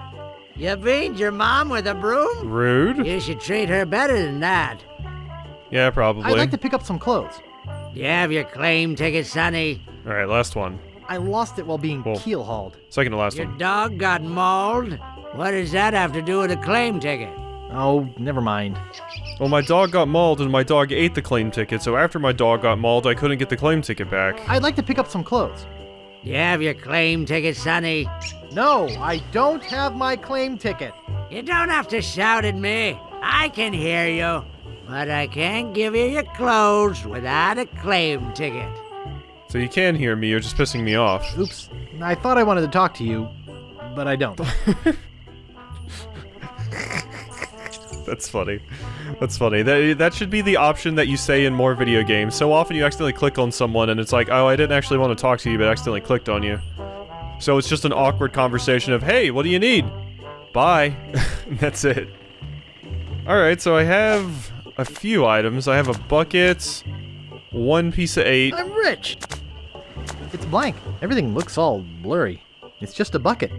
[SPEAKER 12] You beat your mom with a broom?
[SPEAKER 1] Rude.
[SPEAKER 12] You should treat her better than that.
[SPEAKER 1] Yeah, probably.
[SPEAKER 3] I'd like to pick up some clothes.
[SPEAKER 12] You have your claim ticket, Sonny.
[SPEAKER 1] All right, last one.
[SPEAKER 3] I lost it while being keel-hauled.
[SPEAKER 1] Second to last
[SPEAKER 12] Your
[SPEAKER 1] one.
[SPEAKER 12] dog got mauled? What does that have to do with a claim ticket?
[SPEAKER 3] Oh, never mind.
[SPEAKER 1] Well, my dog got mauled and my dog ate the claim ticket, so after my dog got mauled, I couldn't get the claim ticket back.
[SPEAKER 3] I'd like to pick up some clothes.
[SPEAKER 12] You have your claim ticket, Sonny.
[SPEAKER 3] No, I don't have my claim ticket.
[SPEAKER 12] You don't have to shout at me. I can hear you. But I can't give you your clothes without a claim ticket.
[SPEAKER 1] So you can hear me, you're just pissing me off.
[SPEAKER 3] Oops. I thought I wanted to talk to you, but I don't.
[SPEAKER 1] That's funny. That's funny. That should be the option that you say in more video games. So often you accidentally click on someone and it's like, oh, I didn't actually want to talk to you, but I accidentally clicked on you. So it's just an awkward conversation of, hey, what do you need? Bye. That's it. Alright, so I have a few items. I have a bucket, one piece of 8.
[SPEAKER 3] I'm rich! It's blank. Everything looks all blurry. It's just a bucket.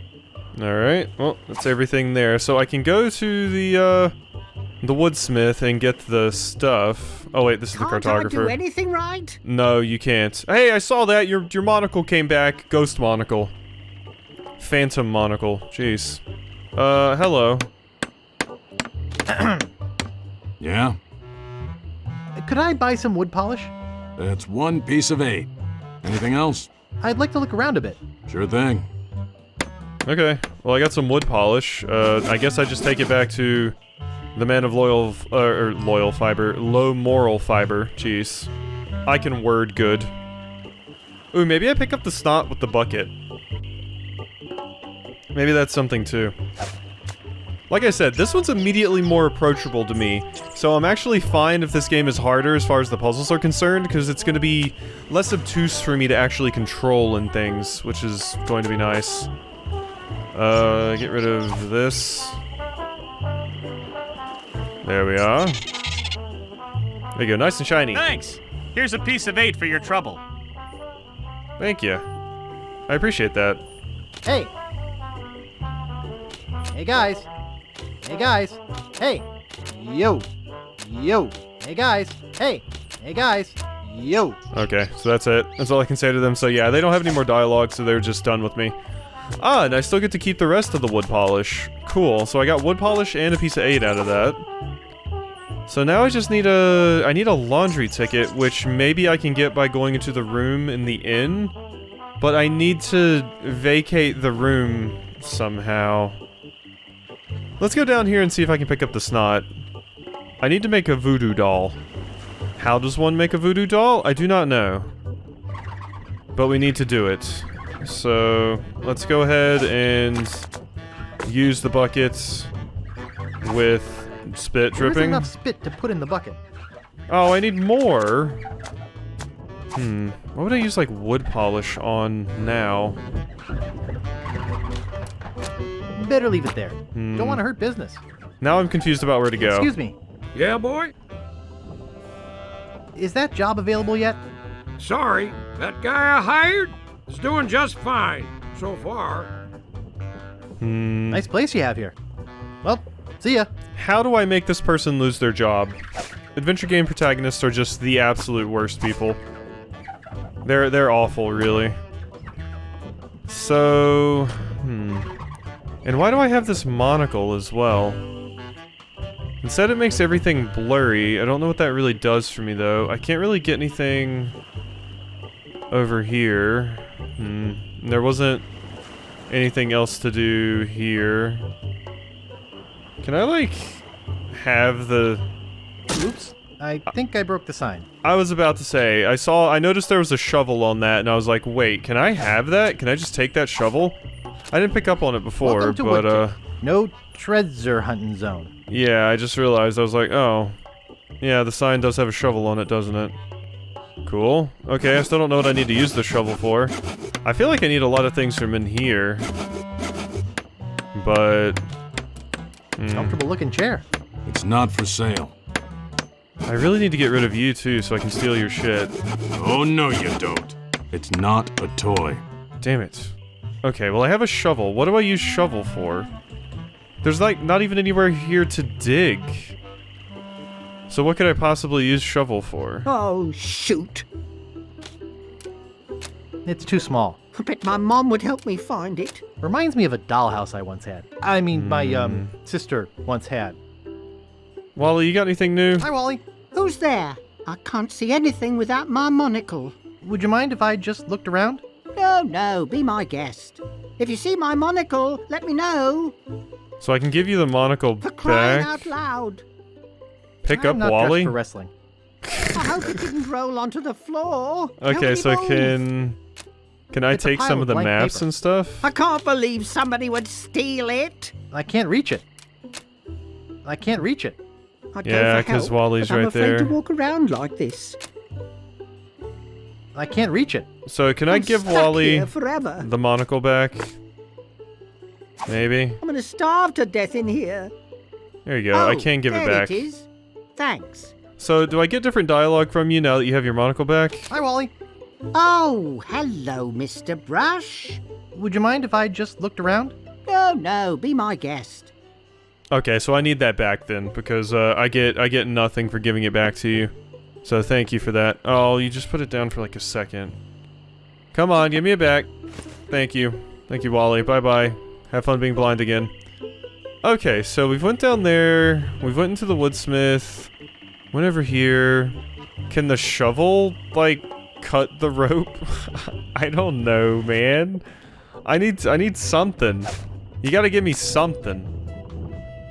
[SPEAKER 1] Alright, well, that's everything there. So I can go to the woodsmith and get the stuff. Oh wait, this is the cartographer.
[SPEAKER 5] Can't I do anything right?
[SPEAKER 1] No, you can't. Hey, I saw that! Your monocle came back. Ghost monocle. Phantom monocle. Jeez. Hello.
[SPEAKER 4] Yeah?
[SPEAKER 3] Could I buy some wood polish?
[SPEAKER 4] That's 1 piece of 8. Anything else?
[SPEAKER 3] I'd like to look around a bit.
[SPEAKER 4] Sure thing.
[SPEAKER 1] Okay, well I got some wood polish. I guess I just take it back to the man of loyal fiber. Low moral fiber. Jeez. I can word good. Ooh, maybe I pick up the snot with the bucket. Maybe that's something too. Like I said, this one's immediately more approachable to me, so I'm actually fine if this game is harder as far as the puzzles are concerned, because it's going to be less obtuse for me to actually control and things, which is going to be nice. Get rid of this. There we are. There you go, nice and shiny.
[SPEAKER 11] Thanks! Here's a piece of 8 for your trouble.
[SPEAKER 1] Thank you. I appreciate that.
[SPEAKER 3] Hey! Hey guys! Hey guys! Hey! Yo! Yo! Hey guys! Hey! Hey guys! Yo!
[SPEAKER 1] Okay, so that's it. That's all I can say to them. So yeah, they don't have any more dialogue, so they're just done with me. Ah, and I still get to keep the rest of the wood polish. Cool, so I got wood polish and a piece of 8 out of that. So now I just need I need a laundry ticket, which maybe I can get by going into the room in the inn. But I need to vacate the room somehow. Let's go down here and see if I can pick up the snot. I need to make a voodoo doll. How does one make a voodoo doll? I do not know. But we need to do it. So, let's go ahead and use the bucket with spit dripping.
[SPEAKER 3] There isn't enough spit to put in the bucket.
[SPEAKER 1] Oh, I need more. What would I use like wood polish on now?
[SPEAKER 3] Better leave it there. Don't want to hurt business.
[SPEAKER 1] Now I'm confused about where to go.
[SPEAKER 3] Excuse me.
[SPEAKER 6] Yeah, boy?
[SPEAKER 3] Is that job available yet?
[SPEAKER 6] Sorry, that guy I hired? It's doing just fine, so far.
[SPEAKER 3] Nice place you have here. Well, see ya.
[SPEAKER 1] How do I make this person lose their job? Adventure game protagonists are just the absolute worst people. They're awful, really. So, And why do I have this monocle as well? Instead it makes everything blurry. I don't know what that really does for me, though. I can't really get anything over here. There wasn't anything else to do here. Can I, like, have the...
[SPEAKER 3] Oops. I think I broke the sign.
[SPEAKER 1] I was about to say, I noticed there was a shovel on that, and I was like, wait, can I have that? Can I just take that shovel? I didn't pick up on it before, but,
[SPEAKER 3] no treasure hunting zone.
[SPEAKER 1] Yeah, I just realized, I was like, oh. Yeah, the sign does have a shovel on it, doesn't it? Cool. Okay, I still don't know what I need to use the shovel for. I feel like I need a lot of things from in here. But...
[SPEAKER 3] Comfortable looking chair.
[SPEAKER 4] It's not for sale.
[SPEAKER 1] I really need to get rid of you too so I can steal your shit.
[SPEAKER 4] Oh no you don't. It's not a toy.
[SPEAKER 1] Damn it. Okay, well I have a shovel. What do I use shovel for? There's like not even anywhere here to dig. So what could I possibly use shovel for?
[SPEAKER 5] Oh, shoot.
[SPEAKER 3] It's too small.
[SPEAKER 5] I bet my mom would help me find it.
[SPEAKER 3] Reminds me of a dollhouse I once had. I mean, my, sister once had.
[SPEAKER 1] Wally, you got anything new?
[SPEAKER 3] Hi, Wally.
[SPEAKER 5] Who's there? I can't see anything without my monocle.
[SPEAKER 3] Would you mind if I just looked around?
[SPEAKER 5] No, be my guest. If you see my monocle, let me know.
[SPEAKER 1] So I can give you the monocle
[SPEAKER 5] For crying
[SPEAKER 1] back.
[SPEAKER 5] out loud.
[SPEAKER 1] Pick
[SPEAKER 3] I'm
[SPEAKER 1] up
[SPEAKER 3] not
[SPEAKER 1] Wally?
[SPEAKER 3] dressed for wrestling.
[SPEAKER 5] I hope it didn't roll onto the floor.
[SPEAKER 1] Okay, so
[SPEAKER 5] Tell me
[SPEAKER 1] can I
[SPEAKER 3] It's a
[SPEAKER 1] take
[SPEAKER 3] pile
[SPEAKER 1] some
[SPEAKER 3] of
[SPEAKER 1] of the
[SPEAKER 3] blank
[SPEAKER 1] maps
[SPEAKER 3] paper.
[SPEAKER 1] and stuff?
[SPEAKER 5] I can't believe somebody would steal it.
[SPEAKER 3] I can't reach it. I can't reach it.
[SPEAKER 5] I'd
[SPEAKER 1] Yeah,
[SPEAKER 5] go for
[SPEAKER 1] 'cause
[SPEAKER 5] help,
[SPEAKER 1] Wally's
[SPEAKER 5] but I'm
[SPEAKER 1] right
[SPEAKER 5] afraid
[SPEAKER 1] there.
[SPEAKER 5] to walk around like this.
[SPEAKER 3] I can't reach it.
[SPEAKER 1] So can I
[SPEAKER 5] I'm
[SPEAKER 1] give
[SPEAKER 5] stuck
[SPEAKER 1] Wally
[SPEAKER 5] here forever.
[SPEAKER 1] the monocle back? Maybe?
[SPEAKER 5] I'm gonna starve to death in here.
[SPEAKER 1] There you go, I
[SPEAKER 5] Oh,
[SPEAKER 1] can give it
[SPEAKER 5] there
[SPEAKER 1] back.
[SPEAKER 5] It is. Thanks.
[SPEAKER 1] So do I get different dialogue from you now that you have your monocle back?
[SPEAKER 3] Hi, Wally.
[SPEAKER 5] Oh, hello, Mr. Brush.
[SPEAKER 3] Would you mind if I just looked around?
[SPEAKER 5] No, be my guest.
[SPEAKER 1] Okay, so I need that back then, because I get nothing for giving it back to you. So thank you for that. Oh, you just put it down for like a second. Come on, give me it back. Thank you. Thank you, Wally. Bye-bye. Have fun being blind again. Okay, so we've went down there. We've went into the woodsmith. Went over here. Can the shovel, like, cut the rope? I don't know, man. I need something. You gotta give me something.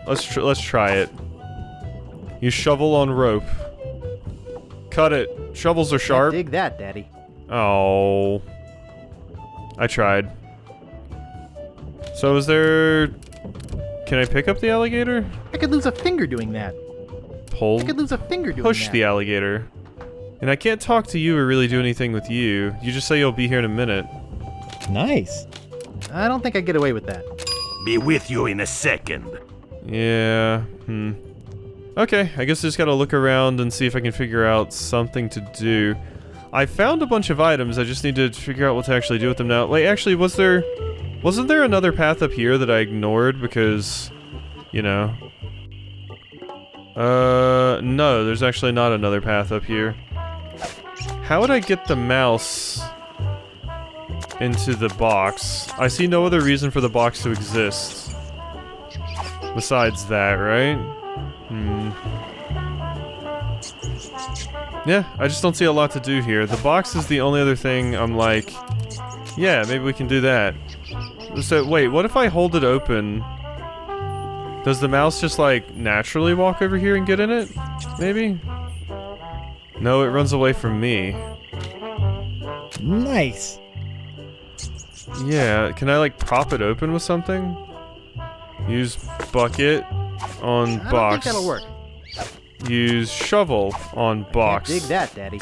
[SPEAKER 1] Let's try it. You shovel on rope. Cut it. Shovels are sharp.
[SPEAKER 3] Dig that, Daddy.
[SPEAKER 1] Oh. I tried. So is there... Can I pick up the alligator?
[SPEAKER 3] I could lose a finger doing that.
[SPEAKER 1] Pull?
[SPEAKER 3] I could lose a finger doing
[SPEAKER 1] Push
[SPEAKER 3] that.
[SPEAKER 1] the alligator. And I can't talk to you or really do anything with you. You just say you'll be here in a minute.
[SPEAKER 9] Nice.
[SPEAKER 3] I don't think I'd get away with that.
[SPEAKER 8] Be with you in a second.
[SPEAKER 1] Yeah, Okay, I guess I just gotta look around and see if I can figure out something to do. I found a bunch of items, I just need to figure out what to actually do with them now. Wait, actually, wasn't there another path up here that I ignored because, you know... no, there's actually not another path up here. How would I get the mouse into the box? I see no other reason for the box to exist. Besides that, right? Yeah, I just don't see a lot to do here. The box is the only other thing I'm like, yeah, maybe we can do that. So, wait, what if I hold it open? Does the mouse just, like, naturally walk over here and get in it? Maybe? No, it runs away from me.
[SPEAKER 9] Nice.
[SPEAKER 1] Yeah, can I, like, prop it open with something? Use bucket on
[SPEAKER 3] I don't
[SPEAKER 1] box.
[SPEAKER 3] think that'll work.
[SPEAKER 1] Use shovel on box.
[SPEAKER 3] Can't dig that, Daddy.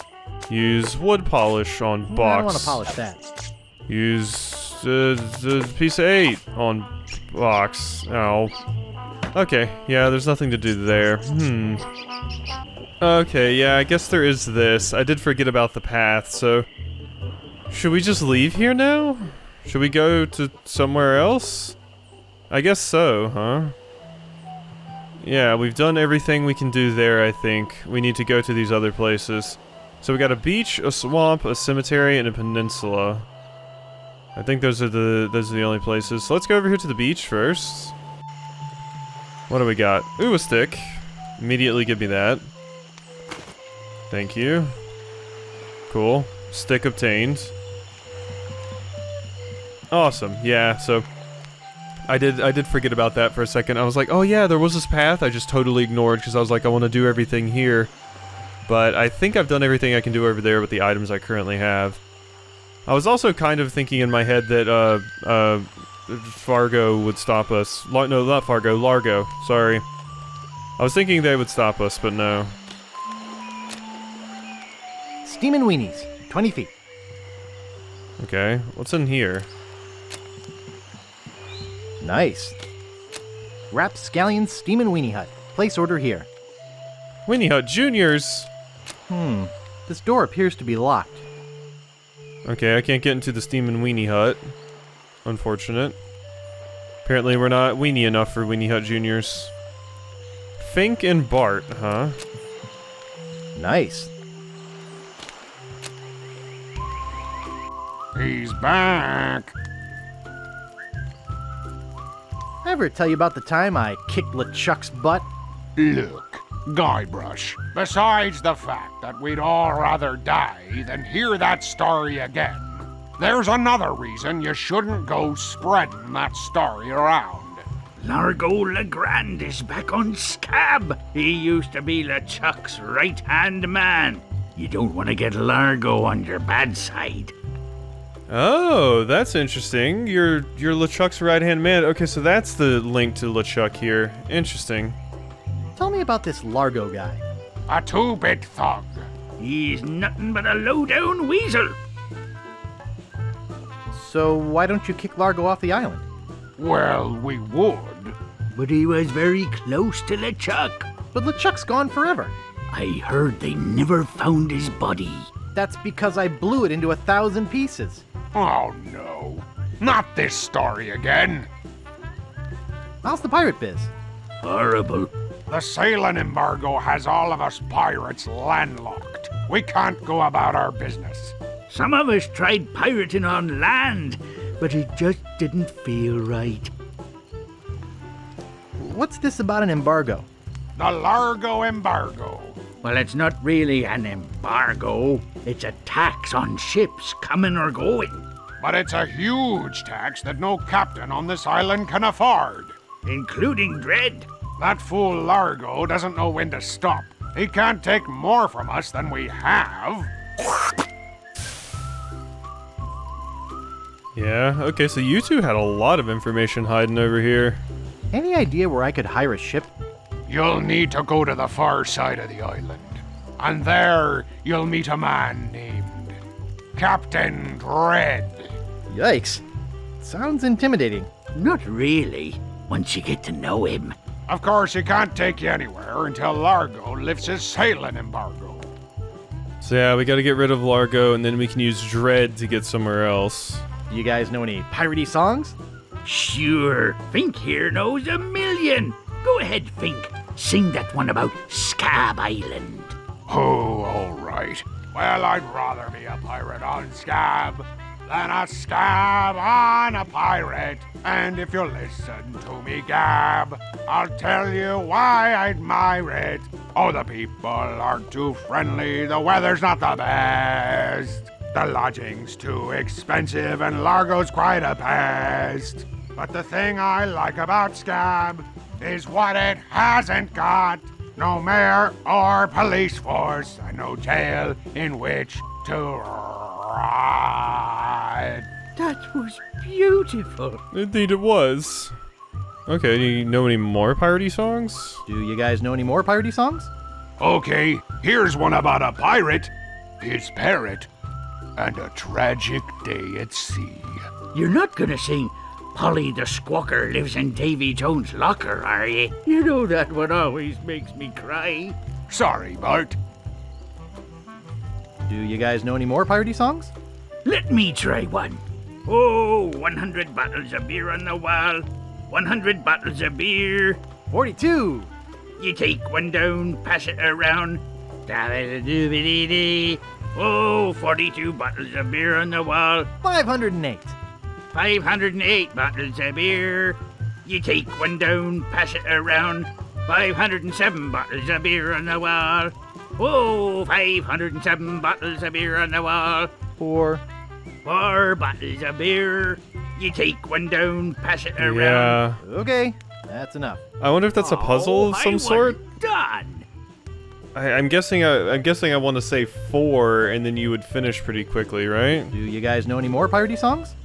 [SPEAKER 1] Use wood polish on box.
[SPEAKER 3] I don't want to polish that.
[SPEAKER 1] Use piece of 8 on box. Oh. Okay, yeah, there's nothing to do there. Okay, yeah, I guess there is this. I did forget about the path, so... Should we just leave here now? Should we go to somewhere else? I guess so, huh? Yeah, we've done everything we can do there, I think. We need to go to these other places. So we got a beach, a swamp, a cemetery, and a peninsula. I think those are the only places. So let's go over here to the beach first. What do we got? Ooh, a stick. Immediately give me that. Thank you. Cool. Stick obtained. Awesome. Yeah, so I did forget about that for a second. I was like, oh yeah, there was this path I just totally ignored because I was like, I want to do everything here. But I think I've done everything I can do over there with the items I currently have. I was also kind of thinking in my head that Fargo would stop us. No, not Fargo, Largo. Sorry. I was thinking they would stop us, but no.
[SPEAKER 3] Steamin' weenies, 20 feet.
[SPEAKER 1] Okay, what's in here?
[SPEAKER 3] Nice. Rapscallion Steamin' Weenie Hut. Place order here.
[SPEAKER 1] Weenie Hut Juniors!
[SPEAKER 3] This door appears to be locked.
[SPEAKER 1] Okay, I can't get into the Steamin' Weenie Hut. Unfortunate. Apparently we're not weenie enough for Weenie Hut Juniors. Fink and Bart, huh?
[SPEAKER 3] Nice.
[SPEAKER 6] He's back.
[SPEAKER 3] Ever tell you about the time I kicked LeChuck's butt?
[SPEAKER 6] Look, Guybrush, besides the fact that we'd all rather die than hear that story again, there's another reason you shouldn't go spreading that story around.
[SPEAKER 13] Largo LaGrande is back on Scabb. He used to be LeChuck's right-hand man. You don't want to get Largo on your bad side.
[SPEAKER 1] Oh, that's interesting. You're LeChuck's right-hand man. Okay, so that's the link to LeChuck here. Interesting.
[SPEAKER 3] Tell me about this Largo guy.
[SPEAKER 6] A two-bit thug.
[SPEAKER 13] He's nothing but a low-down weasel.
[SPEAKER 3] So why don't you kick Largo off the island?
[SPEAKER 6] Well, we would.
[SPEAKER 13] But he was very close to LeChuck.
[SPEAKER 3] But LeChuck's gone forever.
[SPEAKER 13] I heard they never found his body.
[SPEAKER 3] That's because I blew it into 1,000 pieces.
[SPEAKER 6] Oh no. Not this story again.
[SPEAKER 3] How's the pirate biz?
[SPEAKER 13] Horrible.
[SPEAKER 6] The sailing embargo has all of us pirates landlocked. We can't go about our business.
[SPEAKER 13] Some of us tried pirating on land, but it just didn't feel right.
[SPEAKER 3] What's this about an embargo?
[SPEAKER 6] The Largo embargo.
[SPEAKER 13] Well, it's not really an embargo. It's a tax on ships coming or going.
[SPEAKER 6] But it's a huge tax that no captain on this island can afford.
[SPEAKER 13] Including Dread.
[SPEAKER 6] That fool Largo doesn't know when to stop. He can't take more from us than we have.
[SPEAKER 1] Yeah, okay, so you two had a lot of information hiding over here.
[SPEAKER 3] Any idea where I could hire a ship?
[SPEAKER 6] You'll need to go to the far side of the island. And there, you'll meet a man named Captain Dread.
[SPEAKER 3] Yikes. Sounds intimidating.
[SPEAKER 13] Not really, once you get to know him.
[SPEAKER 6] Of course, he can't take you anywhere until Largo lifts his sailing embargo.
[SPEAKER 1] So yeah, we gotta get rid of Largo, and then we can use Dread to get somewhere else.
[SPEAKER 3] Do you guys know any piratey songs?
[SPEAKER 13] Sure, Fink here knows a million. Go ahead, Fink. Sing that one about Scabb Island.
[SPEAKER 6] Oh, all right. Well, I'd rather be a pirate on Scabb than a scab on a pirate. And if you'll listen to me gab, I'll tell you why I admire it. Oh, the people aren't too friendly, the weather's not the best. The lodging's too expensive and Largo's quite a pest. But the thing I like about Scabb is what it hasn't got. No mayor or police force, and no jail in which to ride.
[SPEAKER 13] That was beautiful.
[SPEAKER 1] Indeed it was. Okay, do you know any more piratey songs?
[SPEAKER 3] Do you guys know any more piratey songs?
[SPEAKER 6] Okay, here's one about a pirate, his parrot, and a tragic day at sea.
[SPEAKER 13] You're not gonna sing Polly the Squawker lives in Davy Jones' locker, are you? You know that one always makes me cry.
[SPEAKER 6] Sorry, Bart.
[SPEAKER 3] Do you guys know any more piratey songs?
[SPEAKER 13] Let me try one. Oh, 100 bottles of beer on the wall. 100 bottles of beer.
[SPEAKER 3] 42.
[SPEAKER 13] You take one down, pass it around. Oh, 42 bottles of beer on the wall.
[SPEAKER 3] 508.
[SPEAKER 13] 508 bottles of beer. You take one down, pass it around. 507 bottles of beer on the wall. Oh, 507 bottles of beer on the wall.
[SPEAKER 3] 4.
[SPEAKER 13] 4 bottles of beer. You take one down, pass it around.
[SPEAKER 1] Yeah.
[SPEAKER 3] Okay, that's enough.
[SPEAKER 1] I wonder if that's a puzzle of some sort.
[SPEAKER 13] Done.
[SPEAKER 1] I'm guessing I want to say 4, and then you would finish pretty quickly, right?
[SPEAKER 3] Do you guys know any more piratey songs?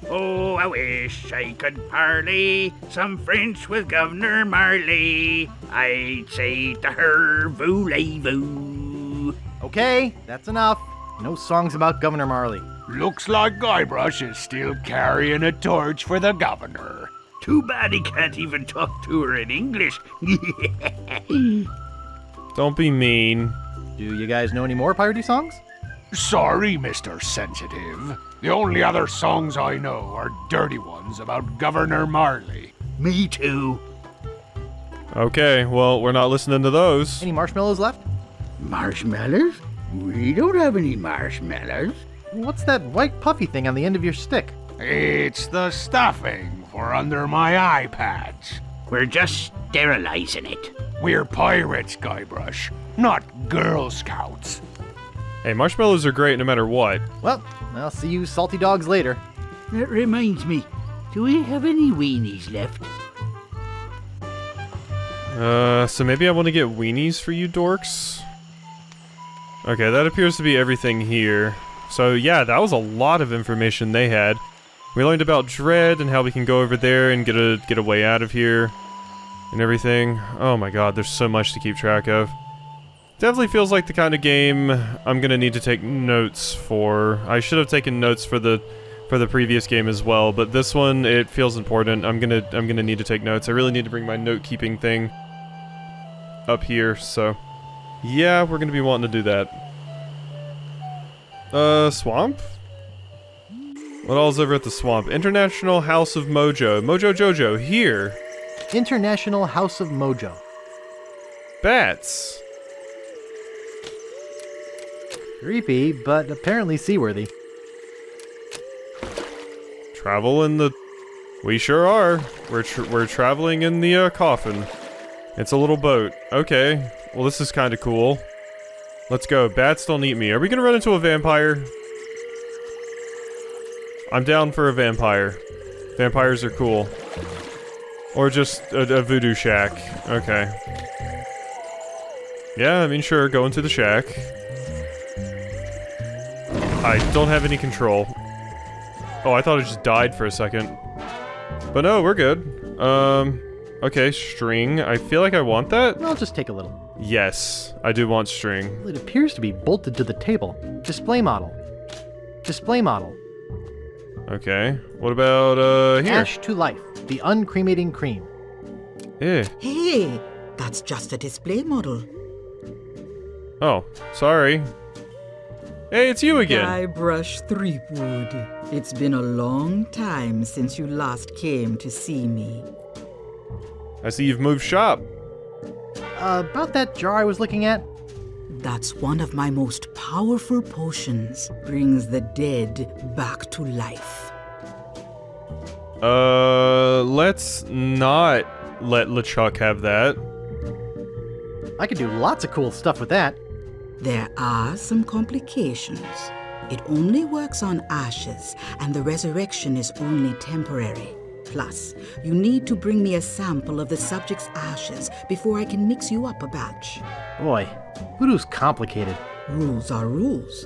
[SPEAKER 13] Oh, I wish I could parley some French with Governor Marley. I'd say to her, voulez-vous.
[SPEAKER 3] Okay, that's enough. No songs about Governor Marley.
[SPEAKER 7] Looks like Guybrush is still carrying a torch for the governor.
[SPEAKER 13] Too bad he can't even talk to her in English.
[SPEAKER 1] Don't be mean.
[SPEAKER 3] Do you guys know any more piratey songs?
[SPEAKER 7] Sorry, Mr. Sensitive. The only other songs I know are dirty ones about Governor Marley.
[SPEAKER 13] Me too.
[SPEAKER 1] Okay, well, we're not listening to those.
[SPEAKER 3] Any marshmallows left?
[SPEAKER 13] Marshmallows? We don't have any marshmallows.
[SPEAKER 3] What's that white puffy thing on the end of your stick?
[SPEAKER 7] It's the stuffing for under my eye patch.
[SPEAKER 13] We're just sterilizing it.
[SPEAKER 7] We're pirates, Guybrush, not Girl Scouts.
[SPEAKER 1] Hey, marshmallows are great no matter what.
[SPEAKER 3] Well, I'll see you salty dogs later.
[SPEAKER 13] That reminds me, do we have any weenies left?
[SPEAKER 1] So maybe I want to get weenies for you dorks? Okay, that appears to be everything here. So yeah, that was a lot of information they had. We learned about Dread and how we can go over there and get a way out of here. And everything. Oh my god, there's so much to keep track of. Definitely feels like the kind of game I'm gonna need to take notes for. I should have taken notes for the previous game as well, but this one, it feels important. I'm gonna need to take notes. I really need to bring my note-keeping thing up here, so yeah, we're gonna be wanting to do that. Swamp? What all's over at the swamp? International House of Mojo. Mojo Jojo, here.
[SPEAKER 3] International House of Mojo.
[SPEAKER 1] Bats.
[SPEAKER 3] Creepy, but apparently seaworthy.
[SPEAKER 1] Travel in the... We sure are. We're traveling in the coffin. It's a little boat. Okay. Well, this is kind of cool. Let's go. Bats don't eat me. Are we gonna run into a vampire? I'm down for a vampire. Vampires are cool. Or just a voodoo shack. Okay. Yeah, I mean, sure, go into the shack. I don't have any control. Oh, I thought it just died for a second. But no, we're good. Okay, string. I feel like I want that.
[SPEAKER 3] I'll just take a little.
[SPEAKER 1] Yes, I do want string.
[SPEAKER 3] It appears to be bolted to the table. Display model. Display model.
[SPEAKER 1] Okay. What about, here?
[SPEAKER 3] Ash to life. The uncremating cream.
[SPEAKER 1] Eh.
[SPEAKER 14] Hey, that's just a display model.
[SPEAKER 1] Oh, sorry. Hey, it's you again.
[SPEAKER 14] Guybrush Threepwood. It's been a long time since you last came to see me.
[SPEAKER 1] I see you've moved shop.
[SPEAKER 3] About that jar I was looking at?
[SPEAKER 14] That's one of my most powerful potions. Brings the dead back to life.
[SPEAKER 1] Let's not let LeChuck have that.
[SPEAKER 3] I could do lots of cool stuff with that.
[SPEAKER 14] There are some complications. It only works on ashes, and the resurrection is only temporary. Plus, you need to bring me a sample of the subject's ashes before I can mix you up a batch.
[SPEAKER 3] Boy, voodoo's complicated.
[SPEAKER 14] Rules are rules.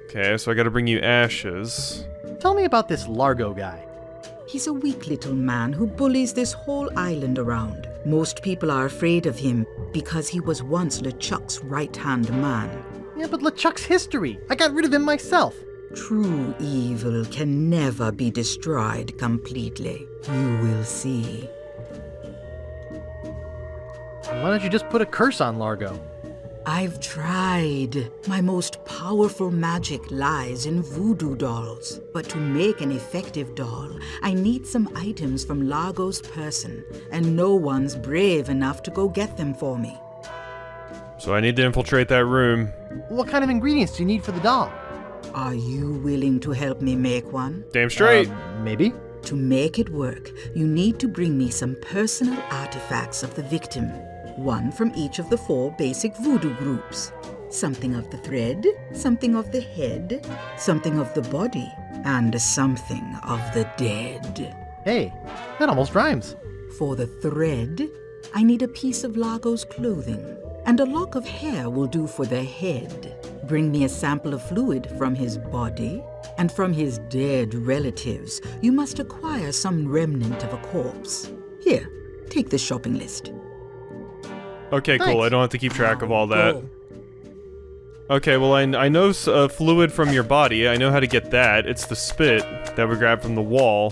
[SPEAKER 1] Okay, so I gotta bring you ashes.
[SPEAKER 3] Tell me about this Largo guy.
[SPEAKER 14] He's a weak little man who bullies this whole island around. Most people are afraid of him because he was once LeChuck's right-hand man.
[SPEAKER 3] Yeah, but LeChuck's history. I got rid of him myself.
[SPEAKER 14] True evil can never be destroyed completely. You will see.
[SPEAKER 3] Why don't you just put a curse on Largo?
[SPEAKER 14] I've tried. My most powerful magic lies in voodoo dolls. But to make an effective doll, I need some items from Largo's person, and no one's brave enough to go get them for me.
[SPEAKER 1] So I need to infiltrate that room.
[SPEAKER 3] What kind of ingredients do you need for the doll?
[SPEAKER 14] Are you willing to help me make one?
[SPEAKER 1] Damn straight.
[SPEAKER 3] Maybe.
[SPEAKER 14] To make it work, you need to bring me some personal artifacts of the victim. One from each of the 4 basic voodoo groups. Something of the thread, something of the head, something of the body, and something of the dead.
[SPEAKER 3] Hey, that almost rhymes.
[SPEAKER 14] For the thread, I need a piece of Largo's clothing, and a lock of hair will do for the head. Bring me a sample of fluid from his body, and from his dead relatives, you must acquire some remnant of a corpse. Here, take this shopping list.
[SPEAKER 1] Okay,
[SPEAKER 3] Thanks.
[SPEAKER 1] cool. I don't have to keep track of all that. Okay, well, I know fluid from your body. I know how to get that. It's the spit that we grabbed from the wall.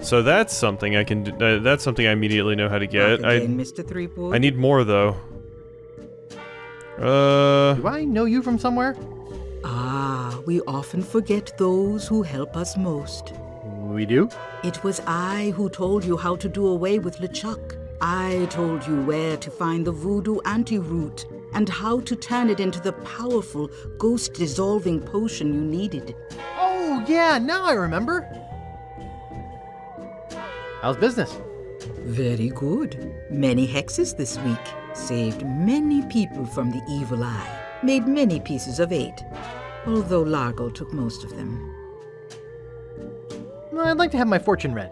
[SPEAKER 1] So that's something I can do. That's something I immediately know how to get.
[SPEAKER 14] Mr. Threepwood.
[SPEAKER 1] I need more, though.
[SPEAKER 3] Do I know you from somewhere?
[SPEAKER 14] Ah, we often forget those who help us most.
[SPEAKER 3] We do?
[SPEAKER 14] It was I who told you how to do away with LeChuck. I told you where to find the voodoo anti-root and how to turn it into the powerful ghost-dissolving potion you needed.
[SPEAKER 3] Oh, yeah, now I remember. How's business?
[SPEAKER 14] Very good. Many hexes this week. Saved many people from the evil eye. Made many pieces of 8. Although Largo took most of them.
[SPEAKER 3] I'd like to have my fortune read.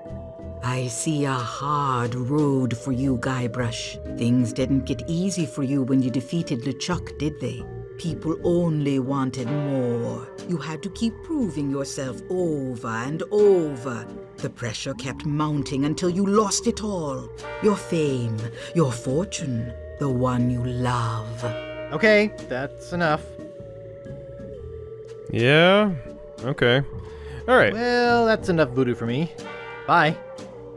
[SPEAKER 14] I see a hard road for you, Guybrush. Things didn't get easy for you when you defeated LeChuck, did they? People only wanted more. You had to keep proving yourself over and over. The pressure kept mounting until you lost it all. Your fame, your fortune, the one you love.
[SPEAKER 3] Okay, that's enough.
[SPEAKER 1] Yeah? Okay. Alright.
[SPEAKER 3] Well, that's enough voodoo for me. Bye.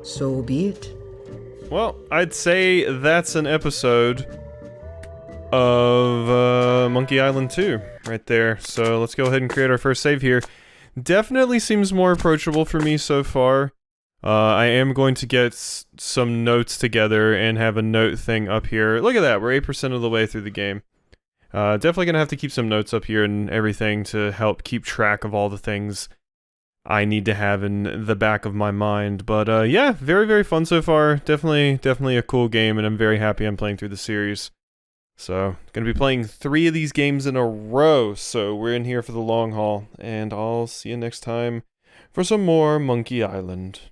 [SPEAKER 14] So be it.
[SPEAKER 1] Well, I'd say that's an episode of Monkey Island 2 right there. So let's go ahead and create our first save here. Definitely seems more approachable for me so far. I am going to get some notes together and have a note thing up here. Look at that, we're 8% of the way through the game. Definitely gonna have to keep some notes up here and everything to help keep track of all the things I need to have in the back of my mind. But yeah, very, very fun so far. Definitely a cool game, and I'm very happy I'm playing through the series. So, gonna be playing 3 of these games in a row, so we're in here for the long haul, and I'll see you next time for some more Monkey Island.